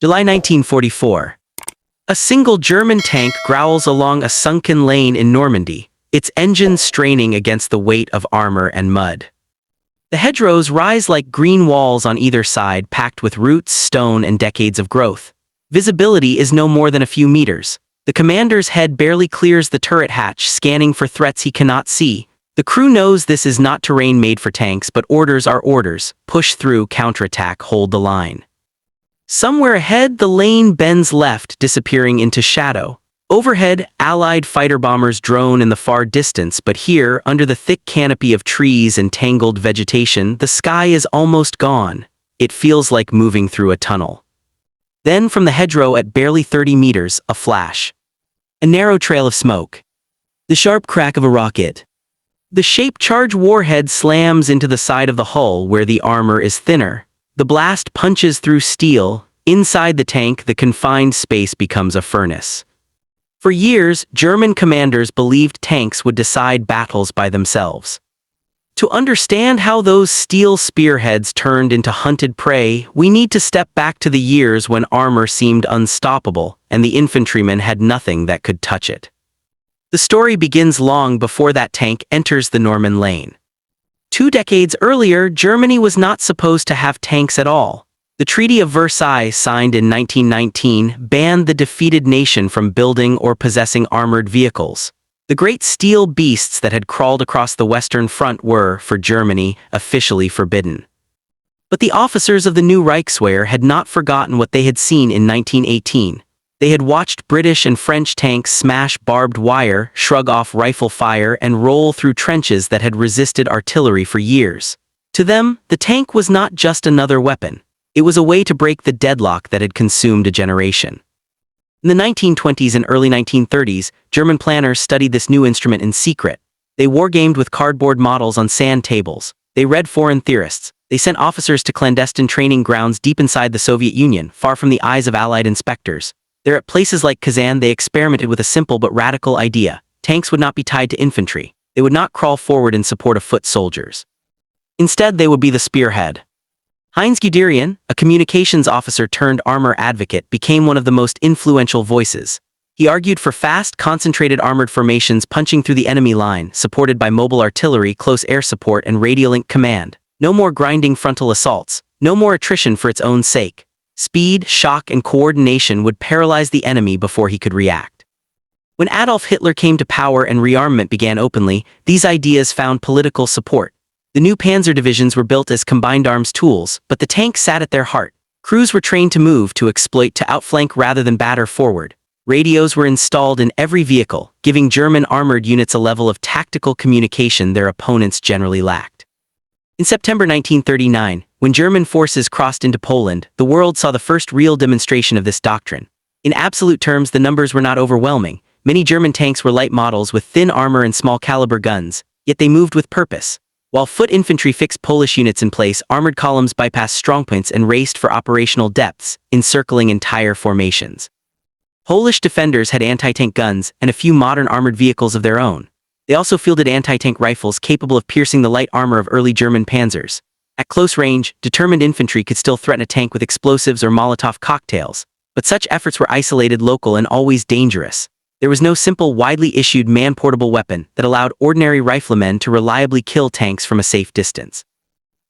July 1944. A single German tank growls along a sunken lane in Normandy, its engines straining against the weight of armor and mud. The hedgerows rise like green walls on either side, packed with roots, stone, and decades of growth. Visibility is no more than a few meters. The commander's head barely clears the turret hatch, scanning for threats he cannot see. The crew knows this is not terrain made for tanks, but orders are orders. Push through, counterattack, hold the line. Somewhere ahead, the lane bends left, disappearing into shadow. Overhead, Allied fighter bombers drone in the far distance, but here, under the thick canopy of trees and tangled vegetation, the sky is almost gone. It feels like moving through a tunnel. Then, from the hedgerow at barely 30 meters, a flash. A narrow trail of smoke. The sharp crack of a rocket. The shaped charge warhead slams into the side of the hull where the armor is thinner. The blast punches through steel. Inside the tank, the confined space becomes a furnace. For years, German commanders believed tanks would decide battles by themselves. To understand how those steel spearheads turned into hunted prey, we need to step back to the years when armor seemed unstoppable, and the infantrymen had nothing that could touch it. The story begins long before that tank enters the Norman lane. 2 decades earlier, Germany was not supposed to have tanks at all. The Treaty of Versailles, signed in 1919, banned the defeated nation from building or possessing armored vehicles. The great steel beasts that had crawled across the Western Front were, for Germany, officially forbidden. But the officers of the new Reichswehr had not forgotten what they had seen in 1918. They had watched British and French tanks smash barbed wire, shrug off rifle fire, and roll through trenches that had resisted artillery for years. To them, the tank was not just another weapon. It was a way to break the deadlock that had consumed a generation. In the 1920s and early 1930s, German planners studied this new instrument in secret. They wargamed with cardboard models on sand tables. They read foreign theorists. They sent officers to clandestine training grounds deep inside the Soviet Union, far from the eyes of Allied inspectors. There at places like Kazan, they experimented with a simple but radical idea. Tanks would not be tied to infantry. They would not crawl forward in support of foot soldiers. Instead, they would be the spearhead. Heinz Guderian, a communications officer turned armor advocate, became one of the most influential voices. He argued for fast, concentrated armored formations punching through the enemy line, supported by mobile artillery, close air support, and radio-link command. No more grinding frontal assaults. No more attrition for its own sake. Speed, shock, and coordination would paralyze the enemy before he could react. When Adolf Hitler came to power and rearmament began openly, these ideas found political support. The new panzer divisions were built as combined arms tools, but the tank sat at their heart. Crews were trained to move, to exploit, to outflank rather than batter forward. Radios were installed in every vehicle, giving German armored units a level of tactical communication their opponents generally lacked. In September 1939, when German forces crossed into Poland, the world saw the first real demonstration of this doctrine. In absolute terms, the numbers were not overwhelming. Many German tanks were light models with thin armor and small caliber guns, yet they moved with purpose. While foot infantry fixed Polish units in place, armored columns bypassed strongpoints and raced for operational depths, encircling entire formations. Polish defenders had anti-tank guns and a few modern armored vehicles of their own. They also fielded anti-tank rifles capable of piercing the light armor of early German panzers. At close range, determined infantry could still threaten a tank with explosives or Molotov cocktails, but such efforts were isolated, local, and always dangerous. There was no simple, widely issued man-portable weapon that allowed ordinary riflemen to reliably kill tanks from a safe distance.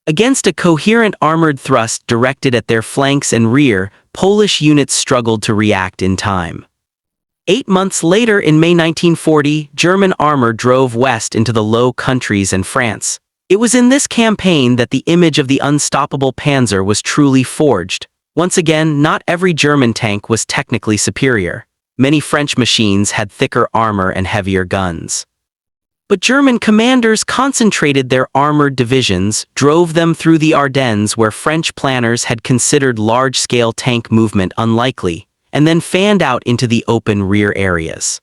Against a coherent armored thrust directed at their flanks and rear, Polish units struggled to react in time. 8 months later, in May 1940, German armor drove west into the Low Countries and France. It was in this campaign that the image of the unstoppable panzer was truly forged. Once again, not every German tank was technically superior. Many French machines had thicker armor and heavier guns. But German commanders concentrated their armored divisions, drove them through the Ardennes where French planners had considered large-scale tank movement unlikely, and then fanned out into the open rear areas.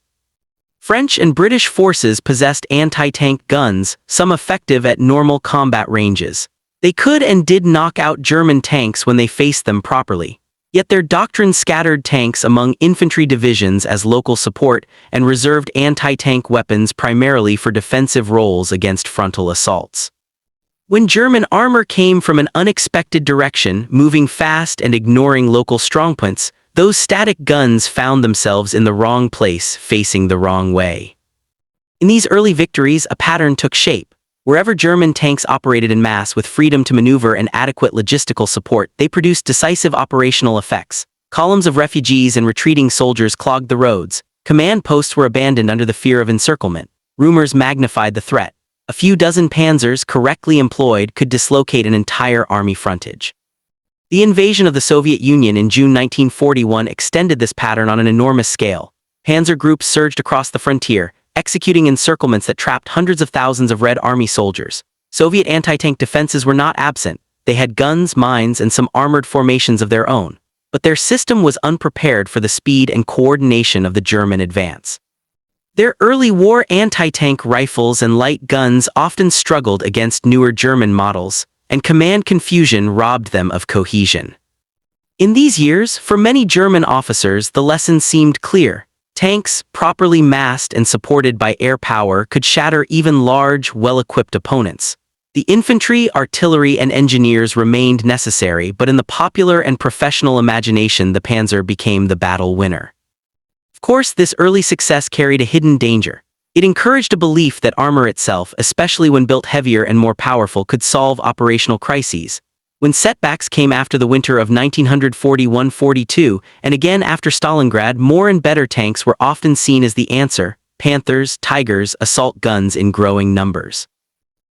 French and British forces possessed anti-tank guns, some effective at normal combat ranges. They could and did knock out German tanks when they faced them properly. Yet their doctrine scattered tanks among infantry divisions as local support and reserved anti-tank weapons primarily for defensive roles against frontal assaults. When German armor came from an unexpected direction, moving fast and ignoring local strongpoints, those static guns found themselves in the wrong place, facing the wrong way. In these early victories, a pattern took shape. Wherever German tanks operated in mass with freedom to maneuver and adequate logistical support, they produced decisive operational effects. Columns of refugees and retreating soldiers clogged the roads. Command posts were abandoned under the fear of encirclement. Rumors magnified the threat. A few dozen panzers correctly employed could dislocate an entire army frontage. The invasion of the Soviet Union in June 1941 extended this pattern on an enormous scale. Panzer groups surged across the frontier, executing encirclements that trapped hundreds of thousands of Red Army soldiers. Soviet anti-tank defenses were not absent. They had guns, mines, and some armored formations of their own. But their system was unprepared for the speed and coordination of the German advance. Their early war anti-tank rifles and light guns often struggled against newer German models, and command confusion robbed them of cohesion. In these years, for many German officers, the lesson seemed clear. Tanks, properly massed and supported by air power, could shatter even large, well-equipped opponents. The infantry, artillery, and engineers remained necessary, but in the popular and professional imagination, the panzer became the battle winner. Of course, this early success carried a hidden danger. It encouraged a belief that armor itself, especially when built heavier and more powerful, could solve operational crises. When setbacks came after the winter of 1941-42, and again after Stalingrad, more and better tanks were often seen as the answer: Panthers, Tigers, assault guns in growing numbers.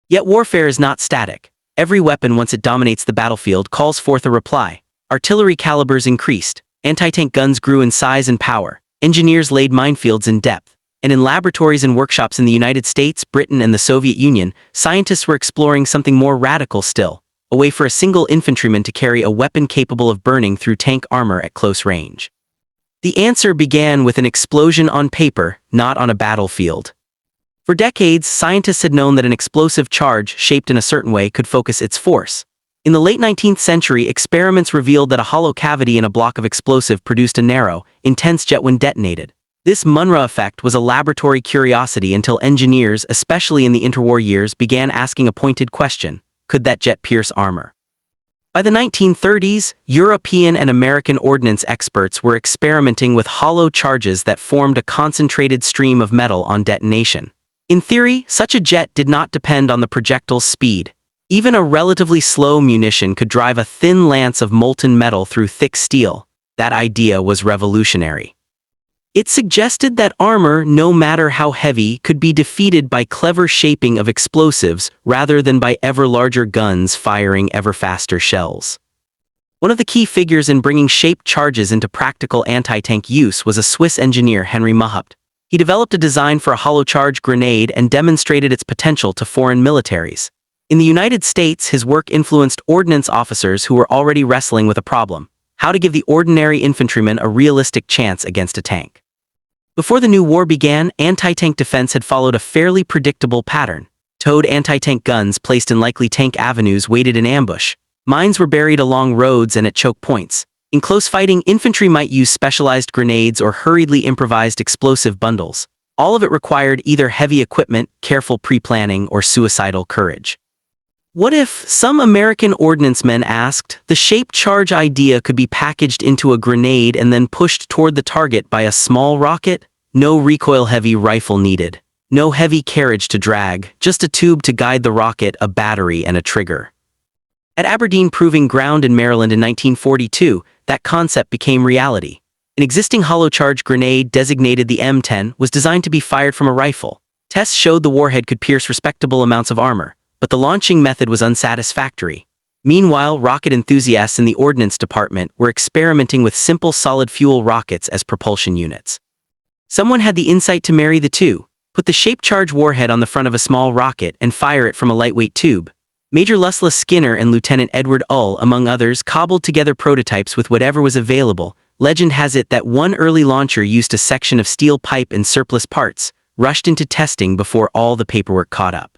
Yet warfare is not static. Every weapon, once it dominates the battlefield, calls forth a reply. Artillery calibers increased, anti-tank guns grew in size and power, engineers laid minefields in depth, and in laboratories and workshops in the United States, Britain, and the Soviet Union, scientists were exploring something more radical still: a way for a single infantryman to carry a weapon capable of burning through tank armor at close range. The answer began with an explosion on paper, not on a battlefield. For decades, scientists had known that an explosive charge, shaped in a certain way, could focus its force. In the late 19th century, experiments revealed that a hollow cavity in a block of explosive produced a narrow, intense jet when detonated. This Munro effect was a laboratory curiosity until engineers, especially in the interwar years, began asking a pointed question: could that jet pierce armor? By the 1930s, European and American ordnance experts were experimenting with hollow charges that formed a concentrated stream of metal on detonation. In theory, such a jet did not depend on the projectile's speed. Even a relatively slow munition could drive a thin lance of molten metal through thick steel. That idea was revolutionary. It suggested that armor, no matter how heavy, could be defeated by clever shaping of explosives rather than by ever larger guns firing ever faster shells. One of the key figures in bringing shaped charges into practical anti-tank use was a Swiss engineer, Henry Mahut. He developed a design for a hollow charge grenade and demonstrated its potential to foreign militaries. In the United States, his work influenced ordnance officers who were already wrestling with a problem: how to give the ordinary infantryman a realistic chance against a tank. Before the new war began, anti-tank defense had followed a fairly predictable pattern. Towed anti-tank guns placed in likely tank avenues waited in ambush. Mines were buried along roads and at choke points. In close fighting, infantry might use specialized grenades or hurriedly improvised explosive bundles. All of it required either heavy equipment, careful pre-planning, or suicidal courage. What if, some American ordnancemen asked, the shaped charge idea could be packaged into a grenade and then pushed toward the target by a small rocket? No recoil-heavy rifle needed. No heavy carriage to drag, just a tube to guide the rocket, a battery, and a trigger. At Aberdeen Proving Ground in Maryland in 1942, that concept became reality. An existing hollow charge grenade, designated the M10, was designed to be fired from a rifle. Tests showed the warhead could pierce respectable amounts of armor, but the launching method was unsatisfactory. Meanwhile, rocket enthusiasts in the Ordnance Department were experimenting with simple solid-fuel rockets as propulsion units. Someone had the insight to marry the two: put the shaped charge warhead on the front of a small rocket and fire it from a lightweight tube. Major Lusla Skinner and Lieutenant Edward Ull, among others, cobbled together prototypes with whatever was available. Legend has it that one early launcher used a section of steel pipe and surplus parts, rushed into testing before all the paperwork caught up.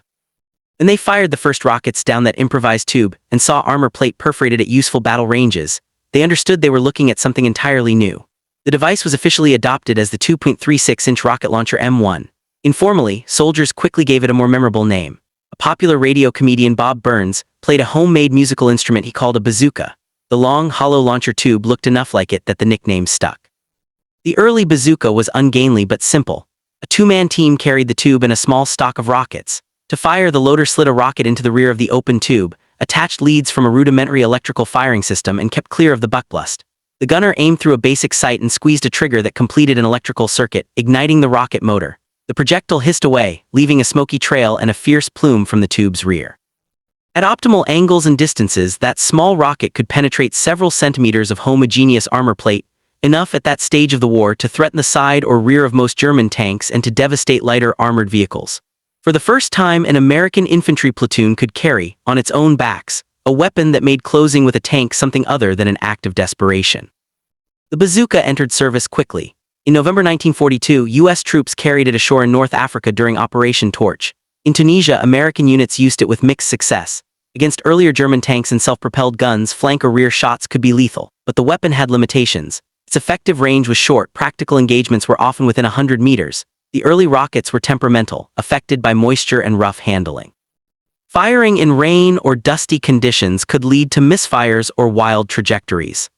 When they fired the first rockets down that improvised tube and saw armor plate perforated at useful battle ranges, they understood they were looking at something entirely new. The device was officially adopted as the 2.36-inch rocket launcher M1. Informally, soldiers quickly gave it a more memorable name: A popular radio comedian, Bob Burns, played a homemade musical instrument he called a bazooka. The long, hollow launcher tube looked enough like it that the nickname stuck. The early bazooka was ungainly but simple. A two-man team carried the tube and a small stock of rockets. To fire, the loader slid a rocket into the rear of the open tube, attached leads from a rudimentary electrical firing system, and kept clear of the buckblast. The gunner aimed through a basic sight and squeezed a trigger that completed an electrical circuit, igniting the rocket motor. The projectile hissed away, leaving a smoky trail and a fierce plume from the tube's rear. At optimal angles and distances, that small rocket could penetrate several centimeters of homogeneous armor plate, enough at that stage of the war to threaten the side or rear of most German tanks and to devastate lighter armored vehicles. For the first time, an American infantry platoon could carry, on its own backs, a weapon that made closing with a tank something other than an act of desperation. The bazooka entered service quickly. In November 1942, U.S. troops carried it ashore in North Africa during Operation Torch. In Tunisia, American units used it with mixed success. Against earlier German tanks and self-propelled guns, flank or rear shots could be lethal, but the weapon had limitations. Its effective range was short, practical engagements were often within 100 meters. The early rockets were temperamental, affected by moisture and rough handling. Firing in rain or dusty conditions could lead to misfires or wild trajectories.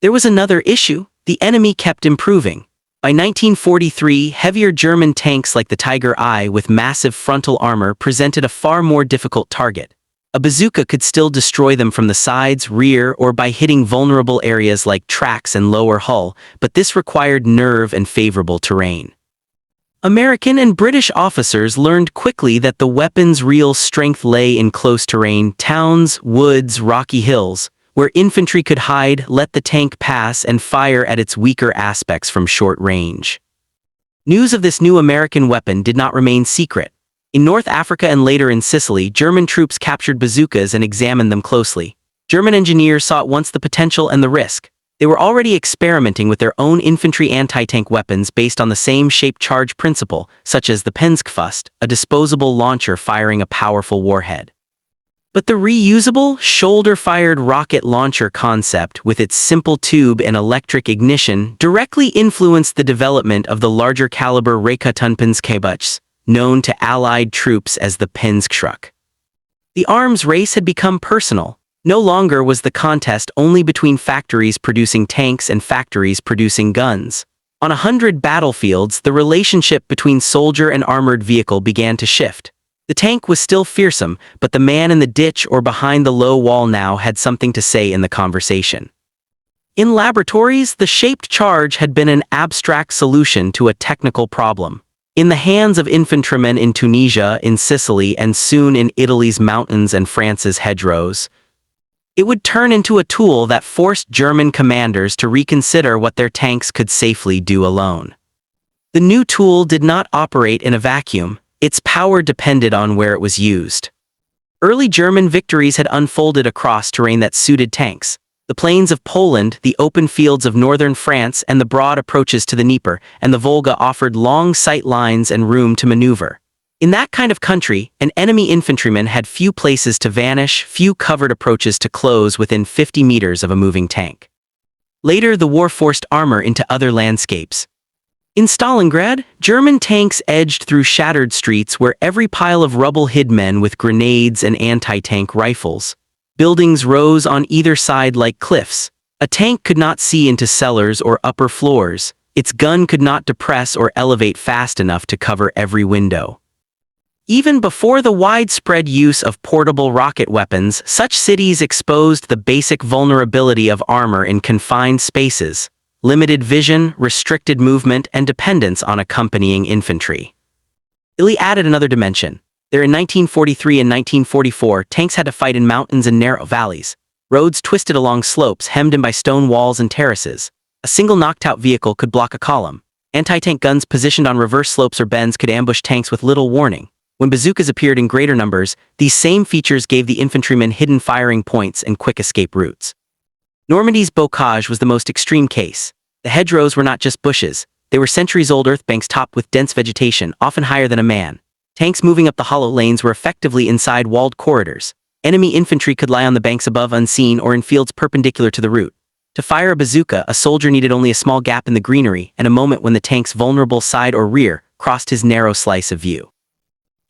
There was another issue. The enemy kept improving. By 1943, heavier German tanks like the Tiger I with massive frontal armor presented a far more difficult target. A bazooka could still destroy them from the sides, rear, or by hitting vulnerable areas like tracks and lower hull, but this required nerve and favorable terrain. American and British officers learned quickly that the weapon's real strength lay in close terrain, towns, woods, rocky hills, where infantry could hide, let the tank pass, and fire at its weaker aspects from short range. News of this new American weapon did not remain secret. In North Africa and later in Sicily, German troops captured bazookas and examined them closely. German engineers saw at once the potential and the risk. They were already experimenting with their own infantry anti-tank weapons based on the same shape-charge principle, such as the panzerfaust, a disposable launcher firing a powerful warhead. But the reusable, shoulder-fired rocket launcher concept, with its simple tube and electric ignition, directly influenced the development of the larger-caliber Raketenpanzerschreck, known to Allied troops as the panzerschreck. The arms race had become personal. No longer was the contest only between factories producing tanks and factories producing guns. On 100 battlefields, the relationship between soldier and armored vehicle began to shift. The tank was still fearsome, but the man in the ditch or behind the low wall now had something to say in the conversation. In laboratories, the shaped charge had been an abstract solution to a technical problem. In the hands of infantrymen in Tunisia, in Sicily, and soon in Italy's mountains and France's hedgerows, it would turn into a tool that forced German commanders to reconsider what their tanks could safely do alone. The new tool did not operate in a vacuum. Its power depended on where it was used. Early German victories had unfolded across terrain that suited tanks. The plains of Poland, the open fields of northern France, and the broad approaches to the Dnieper and the Volga offered long sight lines and room to maneuver. In that kind of country, an enemy infantryman had few places to vanish, few covered approaches to close within 50 meters of a moving tank. Later, the war forced armor into other landscapes. In Stalingrad, German tanks edged through shattered streets where every pile of rubble hid men with grenades and anti-tank rifles. Buildings rose on either side like cliffs. A tank could not see into cellars or upper floors. Its gun could not depress or elevate fast enough to cover every window. Even before the widespread use of portable rocket weapons, such cities exposed the basic vulnerability of armor in confined spaces, limited vision, restricted movement, and dependence on accompanying infantry. Italy added another dimension. There in 1943 and 1944, tanks had to fight in mountains and narrow valleys. Roads twisted along slopes hemmed in by stone walls and terraces. A single knocked-out vehicle could block a column. Anti-tank guns positioned on reverse slopes or bends could ambush tanks with little warning. When bazookas appeared in greater numbers, these same features gave the infantrymen hidden firing points and quick escape routes. Normandy's bocage was the most extreme case. The hedgerows were not just bushes. They were centuries-old earth banks topped with dense vegetation, often higher than a man. Tanks moving up the hollow lanes were effectively inside walled corridors. Enemy infantry could lie on the banks above unseen or in fields perpendicular to the route. To fire a bazooka, a soldier needed only a small gap in the greenery and a moment when the tank's vulnerable side or rear crossed his narrow slice of view.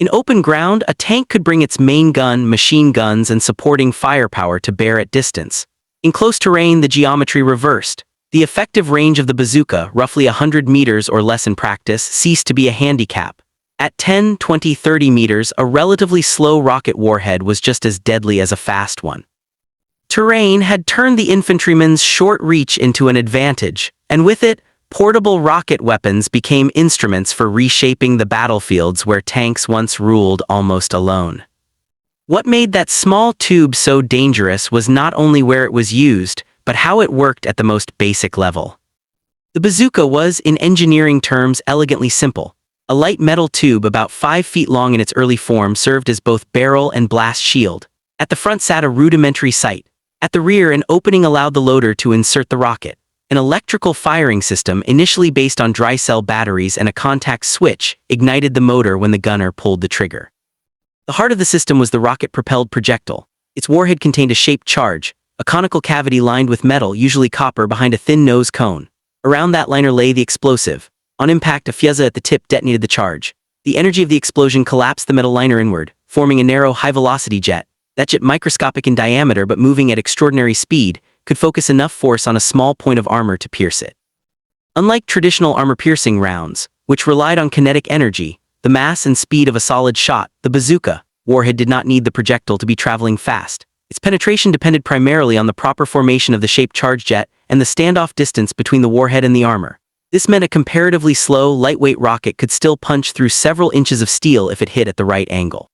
In open ground, a tank could bring its main gun, machine guns, and supporting firepower to bear at distance. In close terrain, the geometry reversed. The effective range of the bazooka, roughly 100 meters or less in practice, ceased to be a handicap. At 10, 20, 30 meters, a relatively slow rocket warhead was just as deadly as a fast one. Terrain had turned the infantryman's short reach into an advantage, and with it, portable rocket weapons became instruments for reshaping the battlefields where tanks once ruled almost alone. What made that small tube so dangerous was not only where it was used, but how it worked at the most basic level. The bazooka was, in engineering terms, elegantly simple. A light metal tube about 5 feet long in its early form served as both barrel and blast shield. At the front sat a rudimentary sight. At the rear, an opening allowed the loader to insert the rocket. An electrical firing system, initially based on dry cell batteries and a contact switch, ignited the motor when the gunner pulled the trigger. The heart of the system was the rocket-propelled projectile. Its warhead contained a shaped charge, a conical cavity lined with metal, usually copper, behind a thin nose cone. Around that liner lay the explosive. On impact, a fuzzer at the tip detonated the charge. The energy of the explosion collapsed the metal liner inward, forming a narrow, high-velocity jet. That jet, microscopic in diameter but moving at extraordinary speed, could focus enough force on a small point of armor to pierce it. Unlike traditional armor-piercing rounds, which relied on kinetic energy, the mass and speed of a solid shot, the bazooka warhead did not need the projectile to be traveling fast. Its penetration depended primarily on the proper formation of the shaped charge jet and the standoff distance between the warhead and the armor. This meant a comparatively slow, lightweight rocket could still punch through several inches of steel if it hit at the right angle.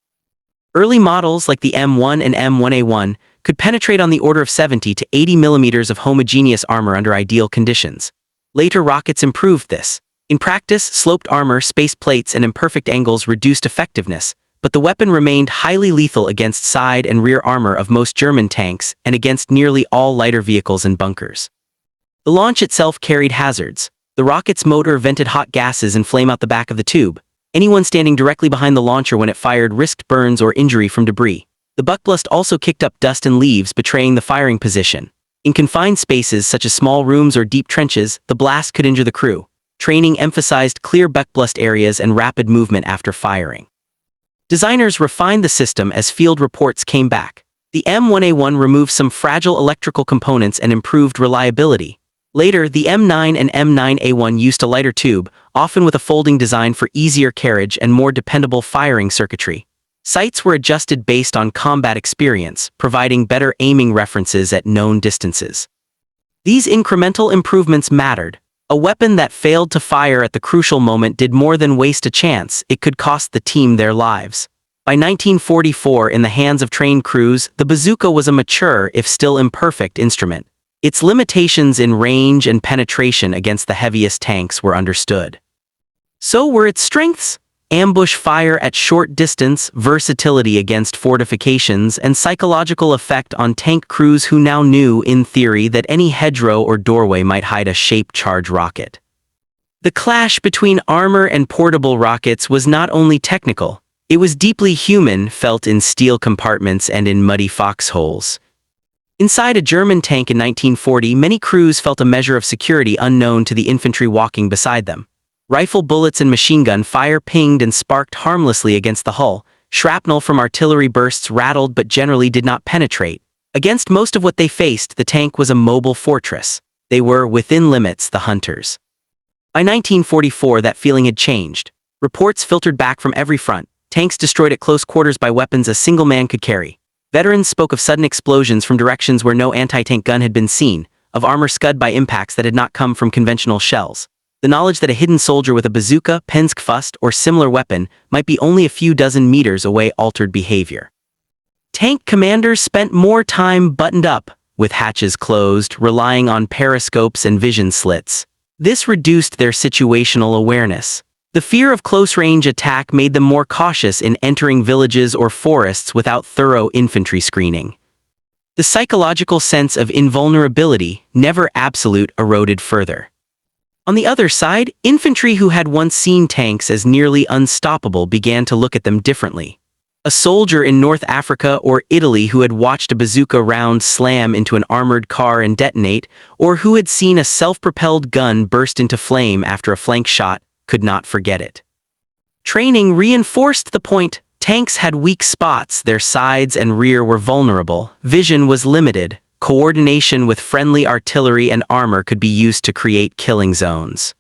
Early models like the M1 and M1A1 could penetrate on the order of 70 to 80 millimeters of homogeneous armor under ideal conditions. Later rockets improved this. In practice, sloped armor, space plates, and imperfect angles reduced effectiveness, but the weapon remained highly lethal against side and rear armor of most German tanks and against nearly all lighter vehicles and bunkers. The launch itself carried hazards. The rocket's motor vented hot gases and flame out the back of the tube. Anyone standing directly behind the launcher when it fired risked burns or injury from debris. The buckblast also kicked up dust and leaves, betraying the firing position. In confined spaces such as small rooms or deep trenches, the blast could injure the crew. Training emphasized clear buckblast areas and rapid movement after firing. Designers refined the system as field reports came back. The M1A1 removed some fragile electrical components and improved reliability. Later, the M9 and M9A1 used a lighter tube, often with a folding design for easier carriage and more dependable firing circuitry. Sights were adjusted based on combat experience, providing better aiming references at known distances. These incremental improvements mattered. A weapon that failed to fire at the crucial moment did more than waste a chance, it could cost the team their lives. By 1944, in the hands of trained crews, the bazooka was a mature, if still imperfect, instrument. Its limitations in range and penetration against the heaviest tanks were understood. So were its strengths: ambush fire at short distance, versatility against fortifications, and psychological effect on tank crews who now knew, in theory, that any hedgerow or doorway might hide a shaped charge rocket. The clash between armor and portable rockets was not only technical, it was deeply human, felt in steel compartments and in muddy foxholes. Inside a German tank in 1940, many crews felt a measure of security unknown to the infantry walking beside them. Rifle bullets and machine gun fire pinged and sparked harmlessly against the hull. Shrapnel from artillery bursts rattled but generally did not penetrate. Against most of what they faced, the tank was a mobile fortress. They were, within limits, the hunters. By 1944, that feeling had changed. Reports filtered back from every front, tanks destroyed at close quarters by weapons a single man could carry. Veterans spoke of sudden explosions from directions where no anti-tank gun had been seen, of armor scud by impacts that had not come from conventional shells. The knowledge that a hidden soldier with a bazooka, panzerfaust, or similar weapon might be only a few dozen meters away altered behavior. Tank commanders spent more time buttoned up, with hatches closed, relying on periscopes and vision slits. This reduced their situational awareness. The fear of close-range attack made them more cautious in entering villages or forests without thorough infantry screening. The psychological sense of invulnerability, never absolute, eroded further. On the other side, infantry who had once seen tanks as nearly unstoppable began to look at them differently. A soldier in North Africa or Italy who had watched a bazooka round slam into an armored car and detonate, or who had seen a self-propelled gun burst into flame after a flank shot, could not forget it. Training reinforced the point. Tanks had weak spots, their sides and rear were vulnerable, vision was limited, coordination with friendly artillery and armor could be used to create killing zones.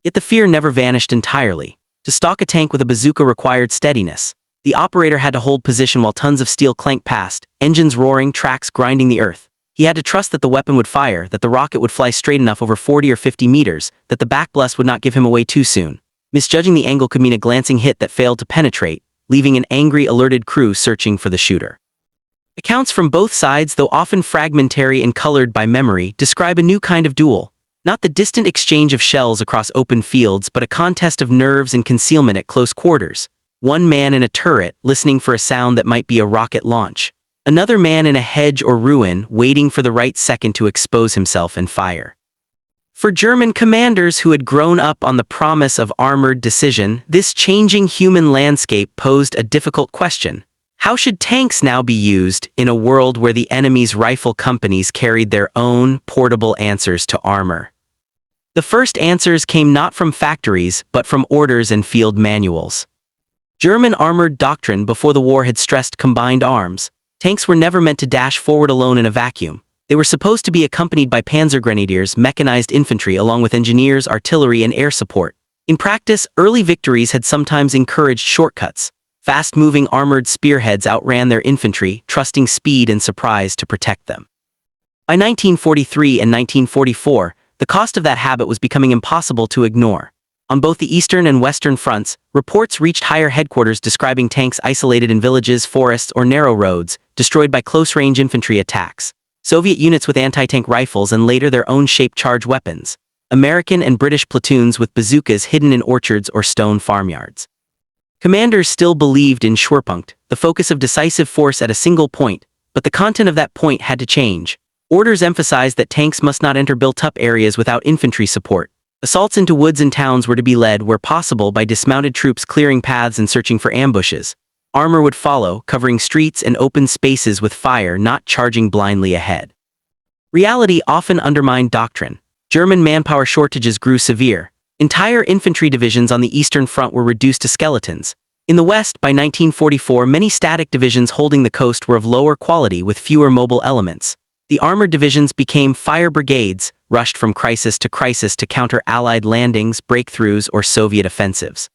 Yet the fear never vanished entirely. To stalk a tank with a bazooka required steadiness. The operator had to hold position while tons of steel clanked past, engines roaring, tracks grinding the earth. He had to trust that the weapon would fire, that the rocket would fly straight enough over 40 or 50 meters, that the backblast would not give him away too soon. Misjudging the angle could mean a glancing hit that failed to penetrate, leaving an angry, alerted crew searching for the shooter. Accounts from both sides, though often fragmentary and colored by memory, describe a new kind of duel. Not the distant exchange of shells across open fields, but a contest of nerves and concealment at close quarters. One man in a turret, listening for a sound that might be a rocket launch. Another man in a hedge or ruin, waiting for the right second to expose himself and fire. For German commanders who had grown up on the promise of armored decision, this changing human landscape posed a difficult question. How should tanks now be used in a world where the enemy's rifle companies carried their own portable answers to armor? The first answers came not from factories, but from orders and field manuals. German armored doctrine before the war had stressed combined arms. Tanks were never meant to dash forward alone in a vacuum. They were supposed to be accompanied by panzer grenadiers, mechanized infantry, along with engineers, artillery, and air support. In practice, early victories had sometimes encouraged shortcuts. Fast-moving armored spearheads outran their infantry, trusting speed and surprise to protect them. By 1943 and 1944, the cost of that habit was becoming impossible to ignore. On both the eastern and western fronts, reports reached higher headquarters describing tanks isolated in villages, forests, or narrow roads, destroyed by close-range infantry attacks. Soviet units with anti-tank rifles and later their own shaped charge weapons. American and British platoons with bazookas hidden in orchards or stone farmyards. Commanders still believed in Schwerpunkt, the focus of decisive force at a single point, but the content of that point had to change. Orders emphasized that tanks must not enter built-up areas without infantry support. Assaults into woods and towns were to be led, where possible, by dismounted troops clearing paths and searching for ambushes. Armor would follow, covering streets and open spaces with fire, not charging blindly ahead. Reality often undermined doctrine. German manpower shortages grew severe. Entire infantry divisions on the Eastern Front were reduced to skeletons. In the West, by 1944, many static divisions holding the coast were of lower quality with fewer mobile elements. The armored divisions became fire brigades, rushed from crisis to counter Allied landings, breakthroughs, or Soviet offensives.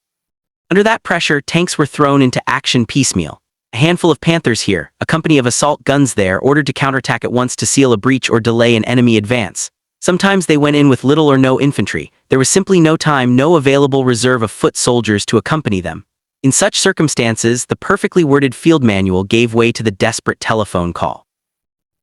Under that pressure, tanks were thrown into action piecemeal. A handful of Panthers here, a company of assault guns there, ordered to counterattack at once to seal a breach or delay an enemy advance. Sometimes they went in with little or no infantry. There was simply no time, no available reserve of foot soldiers to accompany them. In such circumstances, the perfectly worded field manual gave way to the desperate telephone call.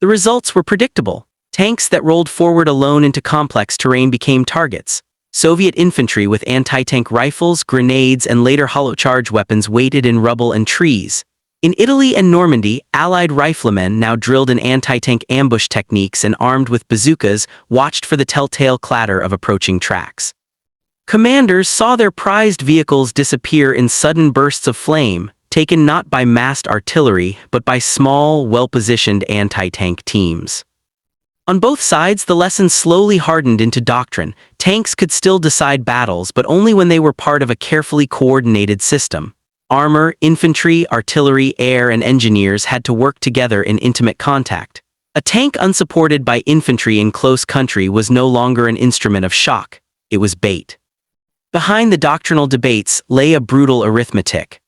The results were predictable. Tanks that rolled forward alone into complex terrain became targets. Soviet infantry with anti-tank rifles, grenades, and later hollow charge weapons waited in rubble and trees. In Italy and Normandy, Allied riflemen, now drilled in anti-tank ambush techniques and armed with bazookas, watched for the telltale clatter of approaching tracks. Commanders saw their prized vehicles disappear in sudden bursts of flame, taken not by massed artillery, but by small, well-positioned anti-tank teams. On both sides, the lesson slowly hardened into doctrine. Tanks could still decide battles, but only when they were part of a carefully coordinated system. Armor, infantry, artillery, air, and engineers had to work together in intimate contact. A tank unsupported by infantry in close country was no longer an instrument of shock. It was bait. Behind the doctrinal debates lay a brutal arithmetic.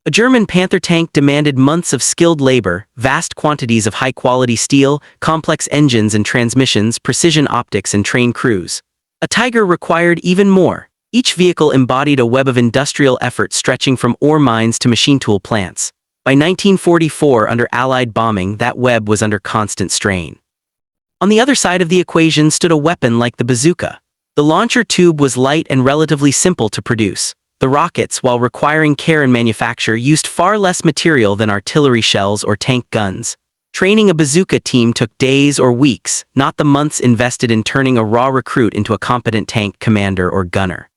A German Panther tank demanded months of skilled labor, vast quantities of high-quality steel, complex engines and transmissions, precision optics, and trained crews. A Tiger required even more. Each vehicle embodied a web of industrial effort stretching from ore mines to machine tool plants. By 1944, under Allied bombing, that web was under constant strain. On the other side of the equation stood a weapon like the bazooka. The launcher tube was light and relatively simple to produce. The rockets, while requiring care in manufacture, used far less material than artillery shells or tank guns. Training a bazooka team took days or weeks, not the months invested in turning a raw recruit into a competent tank commander or gunner.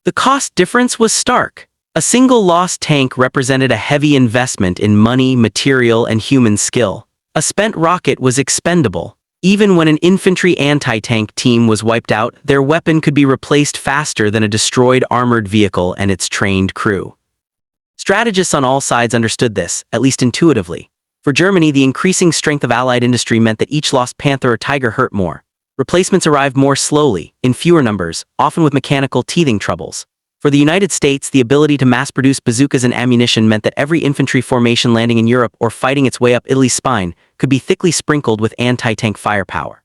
The cost difference was stark. A single lost tank represented a heavy investment in money, material, and human skill. A spent rocket was expendable. Even when an infantry anti-tank team was wiped out, their weapon could be replaced faster than a destroyed armored vehicle and its trained crew. Strategists on all sides understood this, at least intuitively. For Germany, the increasing strength of Allied industry meant that each lost Panther or Tiger hurt more. Replacements arrived more slowly, in fewer numbers, often with mechanical teething troubles. For the United States, the ability to mass-produce bazookas and ammunition meant that every infantry formation landing in Europe or fighting its way up Italy's spine could be thickly sprinkled with anti-tank firepower.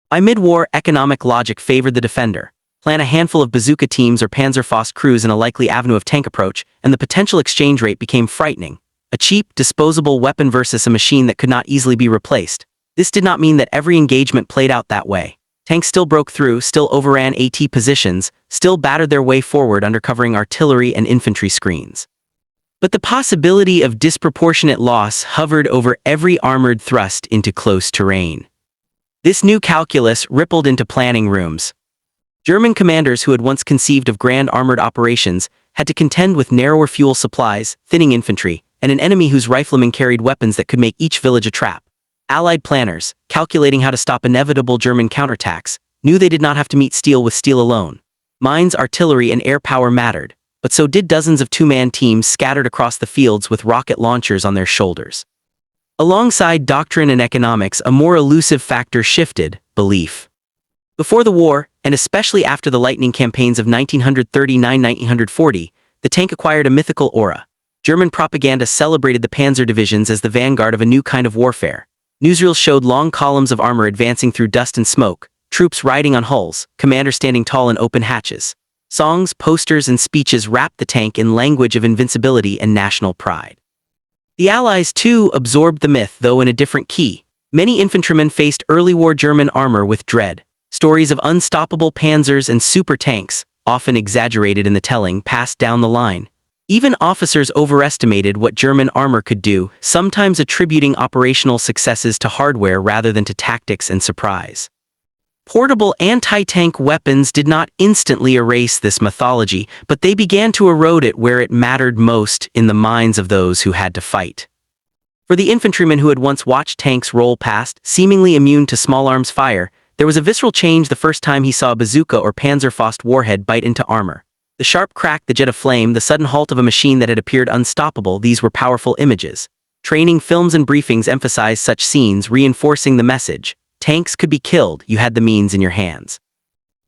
By mid-war, economic logic favored the defender. Plan a handful of bazooka teams or panzerfaust crews in a likely avenue of tank approach, and the potential exchange rate became frightening. A cheap, disposable weapon versus a machine that could not easily be replaced. This did not mean that every engagement played out that way. Tanks still broke through, still overran AT positions, still battered their way forward under covering artillery and infantry screens. But the possibility of disproportionate loss hovered over every armored thrust into close terrain. This new calculus rippled into planning rooms. German commanders who had once conceived of grand armored operations had to contend with narrower fuel supplies, thinning infantry, and an enemy whose riflemen carried weapons that could make each village a trap. Allied planners, calculating how to stop inevitable German counterattacks, knew they did not have to meet steel with steel alone. Mines, artillery, and air power mattered, but so did dozens of two-man teams scattered across the fields with rocket launchers on their shoulders. Alongside doctrine and economics, a more elusive factor shifted: belief. Before the war, and especially after the lightning campaigns of 1939-1940, the tank acquired a mythical aura. German propaganda celebrated the panzer divisions as the vanguard of a new kind of warfare. Newsreels showed long columns of armor advancing through dust and smoke, troops riding on hulls, commanders standing tall in open hatches. Songs, posters, and speeches wrapped the tank in language of invincibility and national pride. The Allies, too, absorbed the myth, though in a different key. Many infantrymen faced early war German armor with dread. Stories of unstoppable panzers and super tanks, often exaggerated in the telling, passed down the line. Even officers overestimated what German armor could do, sometimes attributing operational successes to hardware rather than to tactics and surprise. Portable anti-tank weapons did not instantly erase this mythology, but they began to erode it where it mattered most, in the minds of those who had to fight. For the infantryman who had once watched tanks roll past, seemingly immune to small arms fire, there was a visceral change the first time he saw a bazooka or panzerfaust warhead bite into armor. The sharp crack, the jet of flame, the sudden halt of a machine that had appeared unstoppable, these were powerful images. Training films and briefings emphasized such scenes, reinforcing the message: tanks could be killed, you had the means in your hands.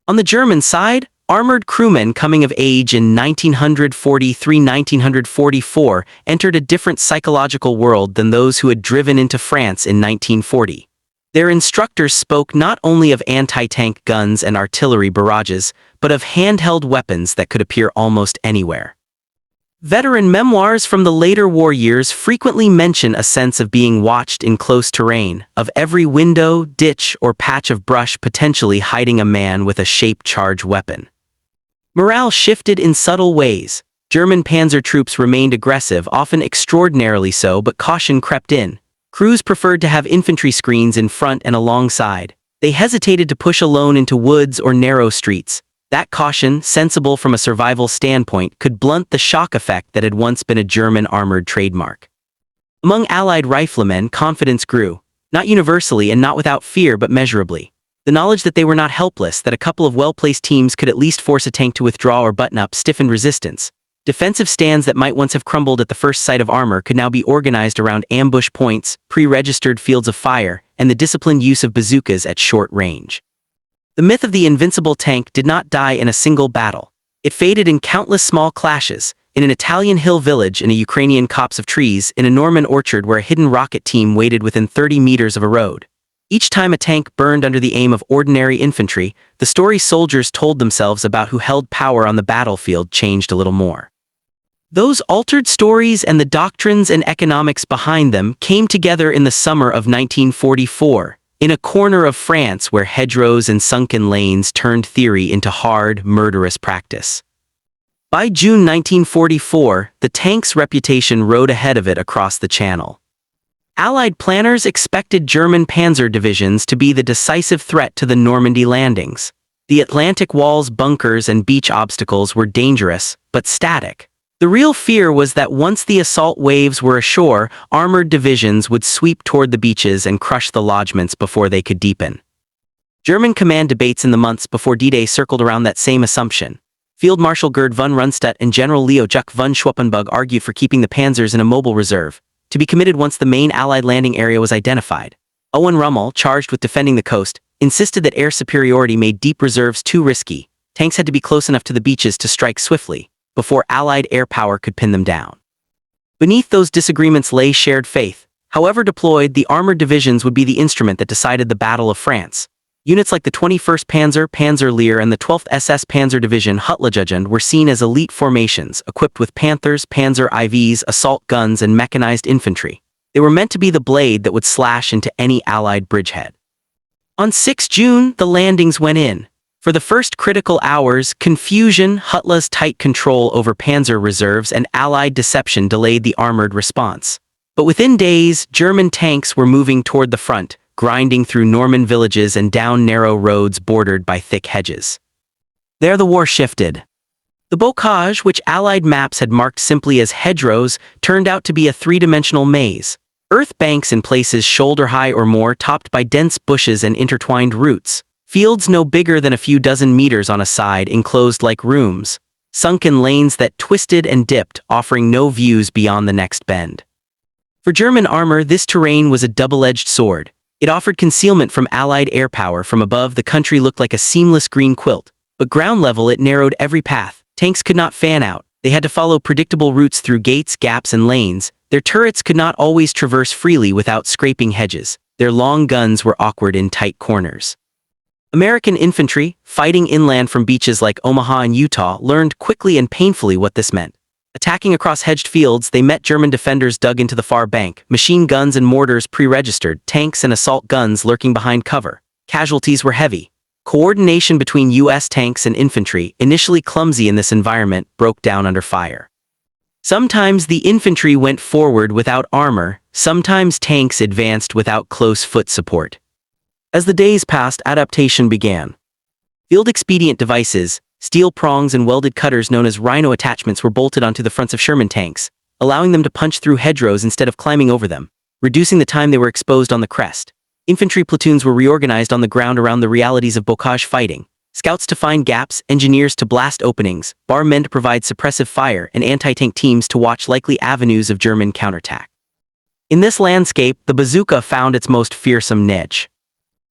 On the German side, armored crewmen coming of age in 1943-1944 entered a different psychological world than those who had driven into France in 1940. Their instructors spoke not only of anti-tank guns and artillery barrages, but of handheld weapons that could appear almost anywhere. Veteran memoirs from the later war years frequently mention a sense of being watched in close terrain, of every window, ditch, or patch of brush potentially hiding a man with a shape-charged weapon. Morale shifted in subtle ways. German panzer troops remained aggressive, often extraordinarily so, but caution crept in. Crews preferred to have infantry screens in front and alongside. They hesitated to push alone into woods or narrow streets. That caution, sensible from a survival standpoint, could blunt the shock effect that had once been a German armored trademark. Among Allied riflemen, confidence grew, not universally and not without fear, but measurably. The knowledge that they were not helpless, that a couple of well-placed teams could at least force a tank to withdraw or button up, stiffened resistance. Defensive stands that might once have crumbled at the first sight of armor could now be organized around ambush points, pre-registered fields of fire, and the disciplined use of bazookas at short range. The myth of the invincible tank did not die in a single battle. It faded in countless small clashes, in an Italian hill village, in a Ukrainian copse of trees, in a Norman orchard where a hidden rocket team waited within 30 meters of a road. Each time a tank burned under the aim of ordinary infantry, the story soldiers told themselves about who held power on the battlefield changed a little more. Those altered stories and the doctrines and economics behind them came together in the summer of 1944, in a corner of France where hedgerows and sunken lanes turned theory into hard, murderous practice. By June 1944, the tank's reputation rode ahead of it across the Channel. Allied planners expected German panzer divisions to be the decisive threat to the Normandy landings. The Atlantic Wall's bunkers and beach obstacles were dangerous, but static. The real fear was that once the assault waves were ashore, armored divisions would sweep toward the beaches and crush the lodgements before they could deepen. German command debates in the months before D-Day circled around that same assumption. Field Marshal Gerd von Rundstedt and General Leo Juck von Schweppenbug argued for keeping the panzers in a mobile reserve, to be committed once the main Allied landing area was identified. Owen Rommel, charged with defending the coast, insisted that air superiority made deep reserves too risky. Tanks had to be close enough to the beaches to strike swiftly, before Allied air power could pin them down. Beneath those disagreements lay shared faith. However deployed, the armored divisions would be the instrument that decided the Battle of France. Units like the 21st Panzer, Panzerlehr, and the 12th SS Panzer Division Hutlegegend were seen as elite formations, equipped with Panthers, Panzer IVs, assault guns, and mechanized infantry. They were meant to be the blade that would slash into any Allied bridgehead. On 6 June, the landings went in. For the first critical hours, confusion, Hitler's tight control over panzer reserves, and Allied deception delayed the armored response. But within days, German tanks were moving toward the front, grinding through Norman villages and down narrow roads bordered by thick hedges. There the war shifted. The bocage, which Allied maps had marked simply as hedgerows, turned out to be a three-dimensional maze. Earth banks in places shoulder-high or more, topped by dense bushes and intertwined roots. Fields no bigger than a few dozen meters on a side, enclosed like rooms. Sunken lanes that twisted and dipped, offering no views beyond the next bend. For German armor, this terrain was a double-edged sword. It offered concealment from Allied air power. From above, the country looked like a seamless green quilt. But ground level, it narrowed every path. Tanks could not fan out. They had to follow predictable routes through gates, gaps, and lanes. Their turrets could not always traverse freely without scraping hedges. Their long guns were awkward in tight corners. American infantry, fighting inland from beaches like Omaha and Utah, learned quickly and painfully what this meant. Attacking across hedged fields, they met German defenders dug into the far bank, machine guns and mortars pre-registered, tanks and assault guns lurking behind cover. Casualties were heavy. Coordination between U.S. tanks and infantry, initially clumsy in this environment, broke down under fire. Sometimes the infantry went forward without armor, sometimes tanks advanced without close foot support. As the days passed, adaptation began. Field-expedient devices, steel prongs and welded cutters known as rhino attachments were bolted onto the fronts of Sherman tanks, allowing them to punch through hedgerows instead of climbing over them, reducing the time they were exposed on the crest. Infantry platoons were reorganized on the ground around the realities of bocage fighting. Scouts to find gaps, engineers to blast openings, bar men to provide suppressive fire, and anti-tank teams to watch likely avenues of German counterattack. In this landscape, the bazooka found its most fearsome niche.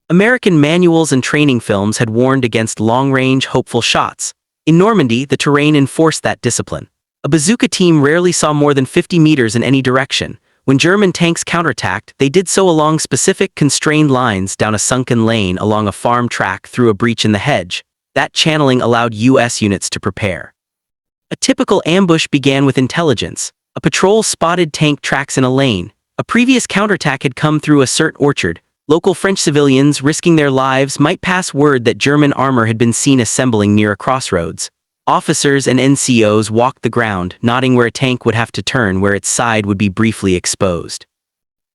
American manuals and training films had warned against long-range, hopeful shots. In Normandy, the terrain enforced that discipline. A bazooka team rarely saw more than 50 meters in any direction. When German tanks counterattacked, they did so along specific, constrained lines, down a sunken lane, along a farm track, through a breach in the hedge. That channeling allowed U.S. units to prepare. A typical ambush began with intelligence. A patrol spotted tank tracks in a lane. A previous counterattack had come through a certain orchard. Local French civilians, risking their lives, might pass word that German armor had been seen assembling near a crossroads. Officers and NCOs walked the ground, nodding where a tank would have to turn, where its side would be briefly exposed.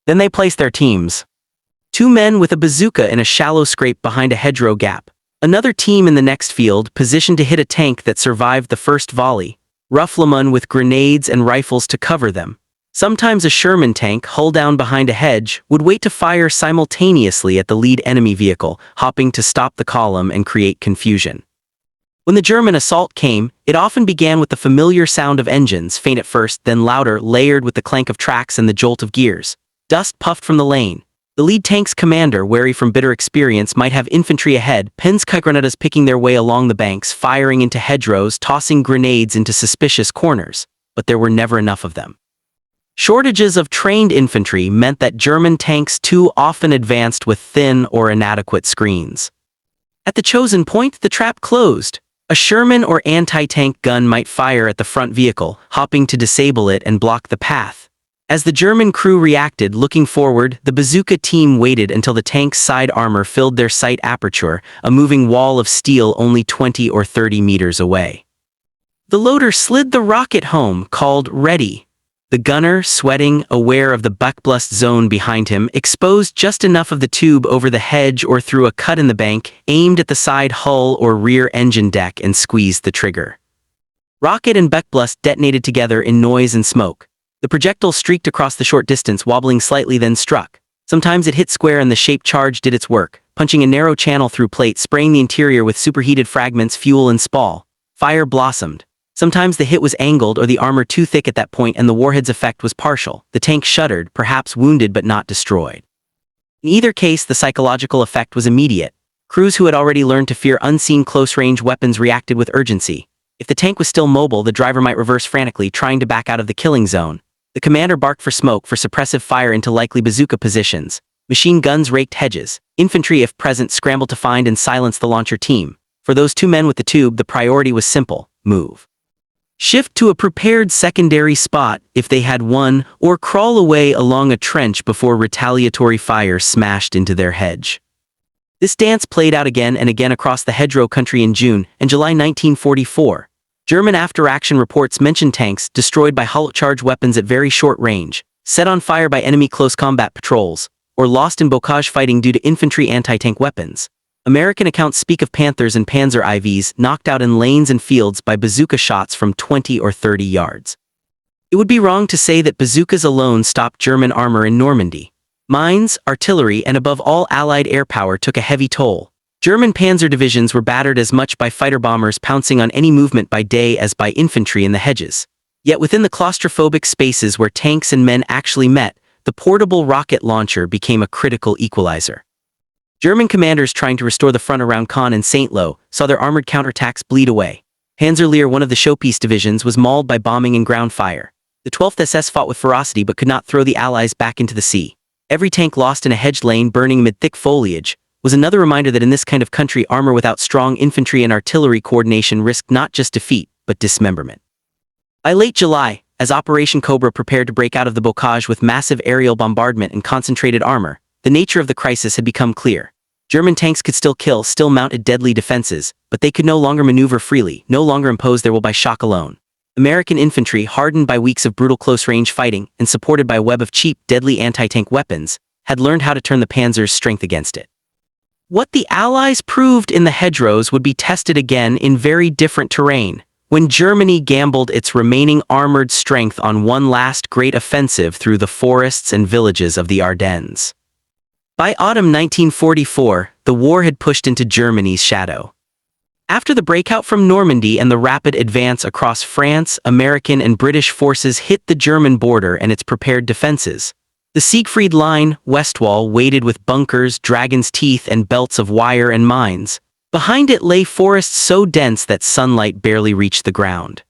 Then they placed their teams. 2 men with a bazooka in a shallow scrape behind a hedgerow gap. Another team in the next field, positioned to hit a tank that survived the first volley. Riflemen with grenades and rifles to cover them. Sometimes a Sherman tank, hull down behind a hedge, would wait to fire simultaneously at the lead enemy vehicle, hopping to stop the column and create confusion. When the German assault came, it often began with the familiar sound of engines, faint at first, then louder, layered with the clank of tracks and the jolt of gears. Dust puffed from the lane. The lead tank's commander, wary from bitter experience, might have infantry ahead, Panzerschreck picking their way along the banks, firing into hedgerows, tossing grenades into suspicious corners. But there were never enough of them. Shortages of trained infantry meant that German tanks too often advanced with thin or inadequate screens. At the chosen point, the trap closed. A Sherman or anti-tank gun might fire at the front vehicle, hopping to disable it and block the path. As the German crew reacted, looking forward, the bazooka team waited until the tank's side armor filled their sight aperture, a moving wall of steel only 20 or 30 meters away. The loader slid the rocket home, called ready. The gunner, sweating, aware of the backblast zone behind him, exposed just enough of the tube over the hedge or through a cut in the bank, aimed at the side hull or rear engine deck and squeezed the trigger. Rocket and Beckblast detonated together in noise and smoke. The projectile streaked across the short distance, wobbling slightly, then struck. Sometimes it hit square and the shape charge did its work, punching a narrow channel through plate, spraying the interior with superheated fragments, fuel and spall. Fire blossomed. Sometimes the hit was angled or the armor too thick at that point and the warhead's effect was partial. The tank shuddered, perhaps wounded but not destroyed. In either case, the psychological effect was immediate. Crews who had already learned to fear unseen close-range weapons reacted with urgency. If the tank was still mobile, the driver might reverse frantically, trying to back out of the killing zone. The commander barked for smoke for suppressive fire into likely bazooka positions. Machine guns raked hedges. Infantry, if present, scrambled to find and silence the launcher team. For those two men with the tube, the priority was simple: move. Shift to a prepared secondary spot, if they had one, or crawl away along a trench before retaliatory fire smashed into their hedge. This dance played out again and again across the hedgerow country in June and July 1944. German after-action reports mention tanks destroyed by hollow-charge weapons at very short range, set on fire by enemy close combat patrols, or lost in bocage fighting due to infantry anti-tank weapons. American accounts speak of Panthers and Panzer IVs knocked out in lanes and fields by bazooka shots from 20 or 30 yards. It would be wrong to say that bazookas alone stopped German armor in Normandy. Mines, artillery, and above all Allied air power took a heavy toll. German panzer divisions were battered as much by fighter bombers pouncing on any movement by day as by infantry in the hedges. Yet within the claustrophobic spaces where tanks and men actually met, the portable rocket launcher became a critical equalizer. German commanders trying to restore the front around Caen and Saint-Lô saw their armored counterattacks bleed away. Panzerlehr, one of the showpiece divisions, was mauled by bombing and ground fire. The 12th SS fought with ferocity but could not throw the Allies back into the sea. Every tank lost in a hedged lane burning amid thick foliage was another reminder that in this kind of country, armor without strong infantry and artillery coordination risked not just defeat, but dismemberment. By late July, as Operation Cobra prepared to break out of the bocage with massive aerial bombardment and concentrated armor, the nature of the crisis had become clear. German tanks could still kill, still mounted deadly defenses, but they could no longer maneuver freely, no longer impose their will by shock alone. American infantry, hardened by weeks of brutal close-range fighting and supported by a web of cheap, deadly anti-tank weapons, had learned how to turn the Panzer's strength against it. What the Allies proved in the hedgerows would be tested again in very different terrain, when Germany gambled its remaining armored strength on one last great offensive through the forests and villages of the Ardennes. By autumn 1944, the war had pushed into Germany's shadow. After the breakout from Normandy and the rapid advance across France, American and British forces hit the German border and its prepared defenses. The Siegfried Line, west wall, weighted with bunkers, dragon's teeth, and belts of wire and mines. Behind it lay forests so dense that sunlight barely reached the ground.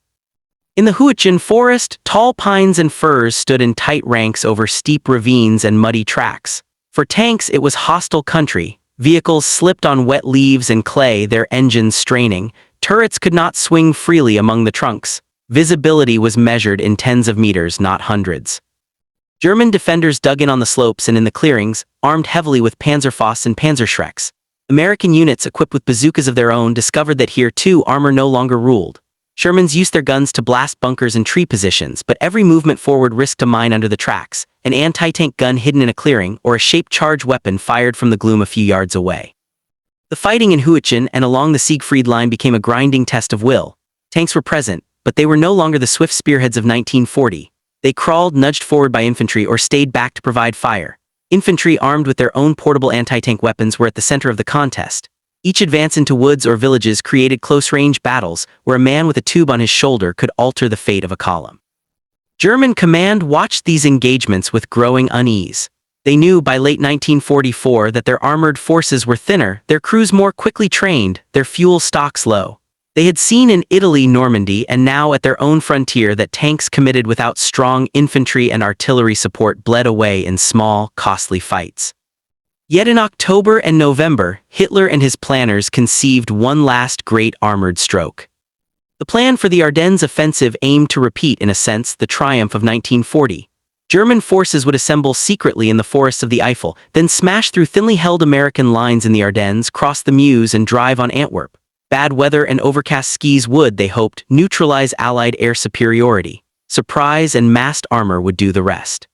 In the Huichen forest, tall pines and firs stood in tight ranks over steep ravines and muddy tracks. For tanks, it was hostile country. Vehicles slipped on wet leaves and clay, their engines straining. Turrets could not swing freely among the trunks. Visibility was measured in tens of meters, not hundreds. German defenders dug in on the slopes and in the clearings, armed heavily with panzerfausts and panzerschrecks. American units equipped with bazookas of their own discovered that here too armor no longer ruled. Shermans used their guns to blast bunkers and tree positions, but every movement forward risked a mine under the tracks, an anti-tank gun hidden in a clearing, or a shaped charge weapon fired from the gloom a few yards away. The fighting in Huichen and along the Siegfried Line became a grinding test of will. Tanks were present, but they were no longer the swift spearheads of 1940. They crawled, nudged forward by infantry, or stayed back to provide fire. Infantry armed with their own portable anti-tank weapons were at the center of the contest. Each advance into woods or villages created close-range battles where a man with a tube on his shoulder could alter the fate of a column. German command watched these engagements with growing unease. They knew by late 1944 that their armored forces were thinner, their crews more quickly trained, their fuel stocks low. They had seen in Italy Normandy and now at their own frontier that tanks committed without strong infantry and artillery support bled away in small, costly fights. Yet in October and November, Hitler and his planners conceived one last great armored stroke. The plan for the Ardennes offensive aimed to repeat, in a sense, the triumph of 1940. German forces would assemble secretly in the forests of the Eifel, then smash through thinly held American lines in the Ardennes, cross the Meuse, and drive on Antwerp. Bad weather and overcast skies would, they hoped, neutralize Allied air superiority. Surprise and massed armor would do the rest.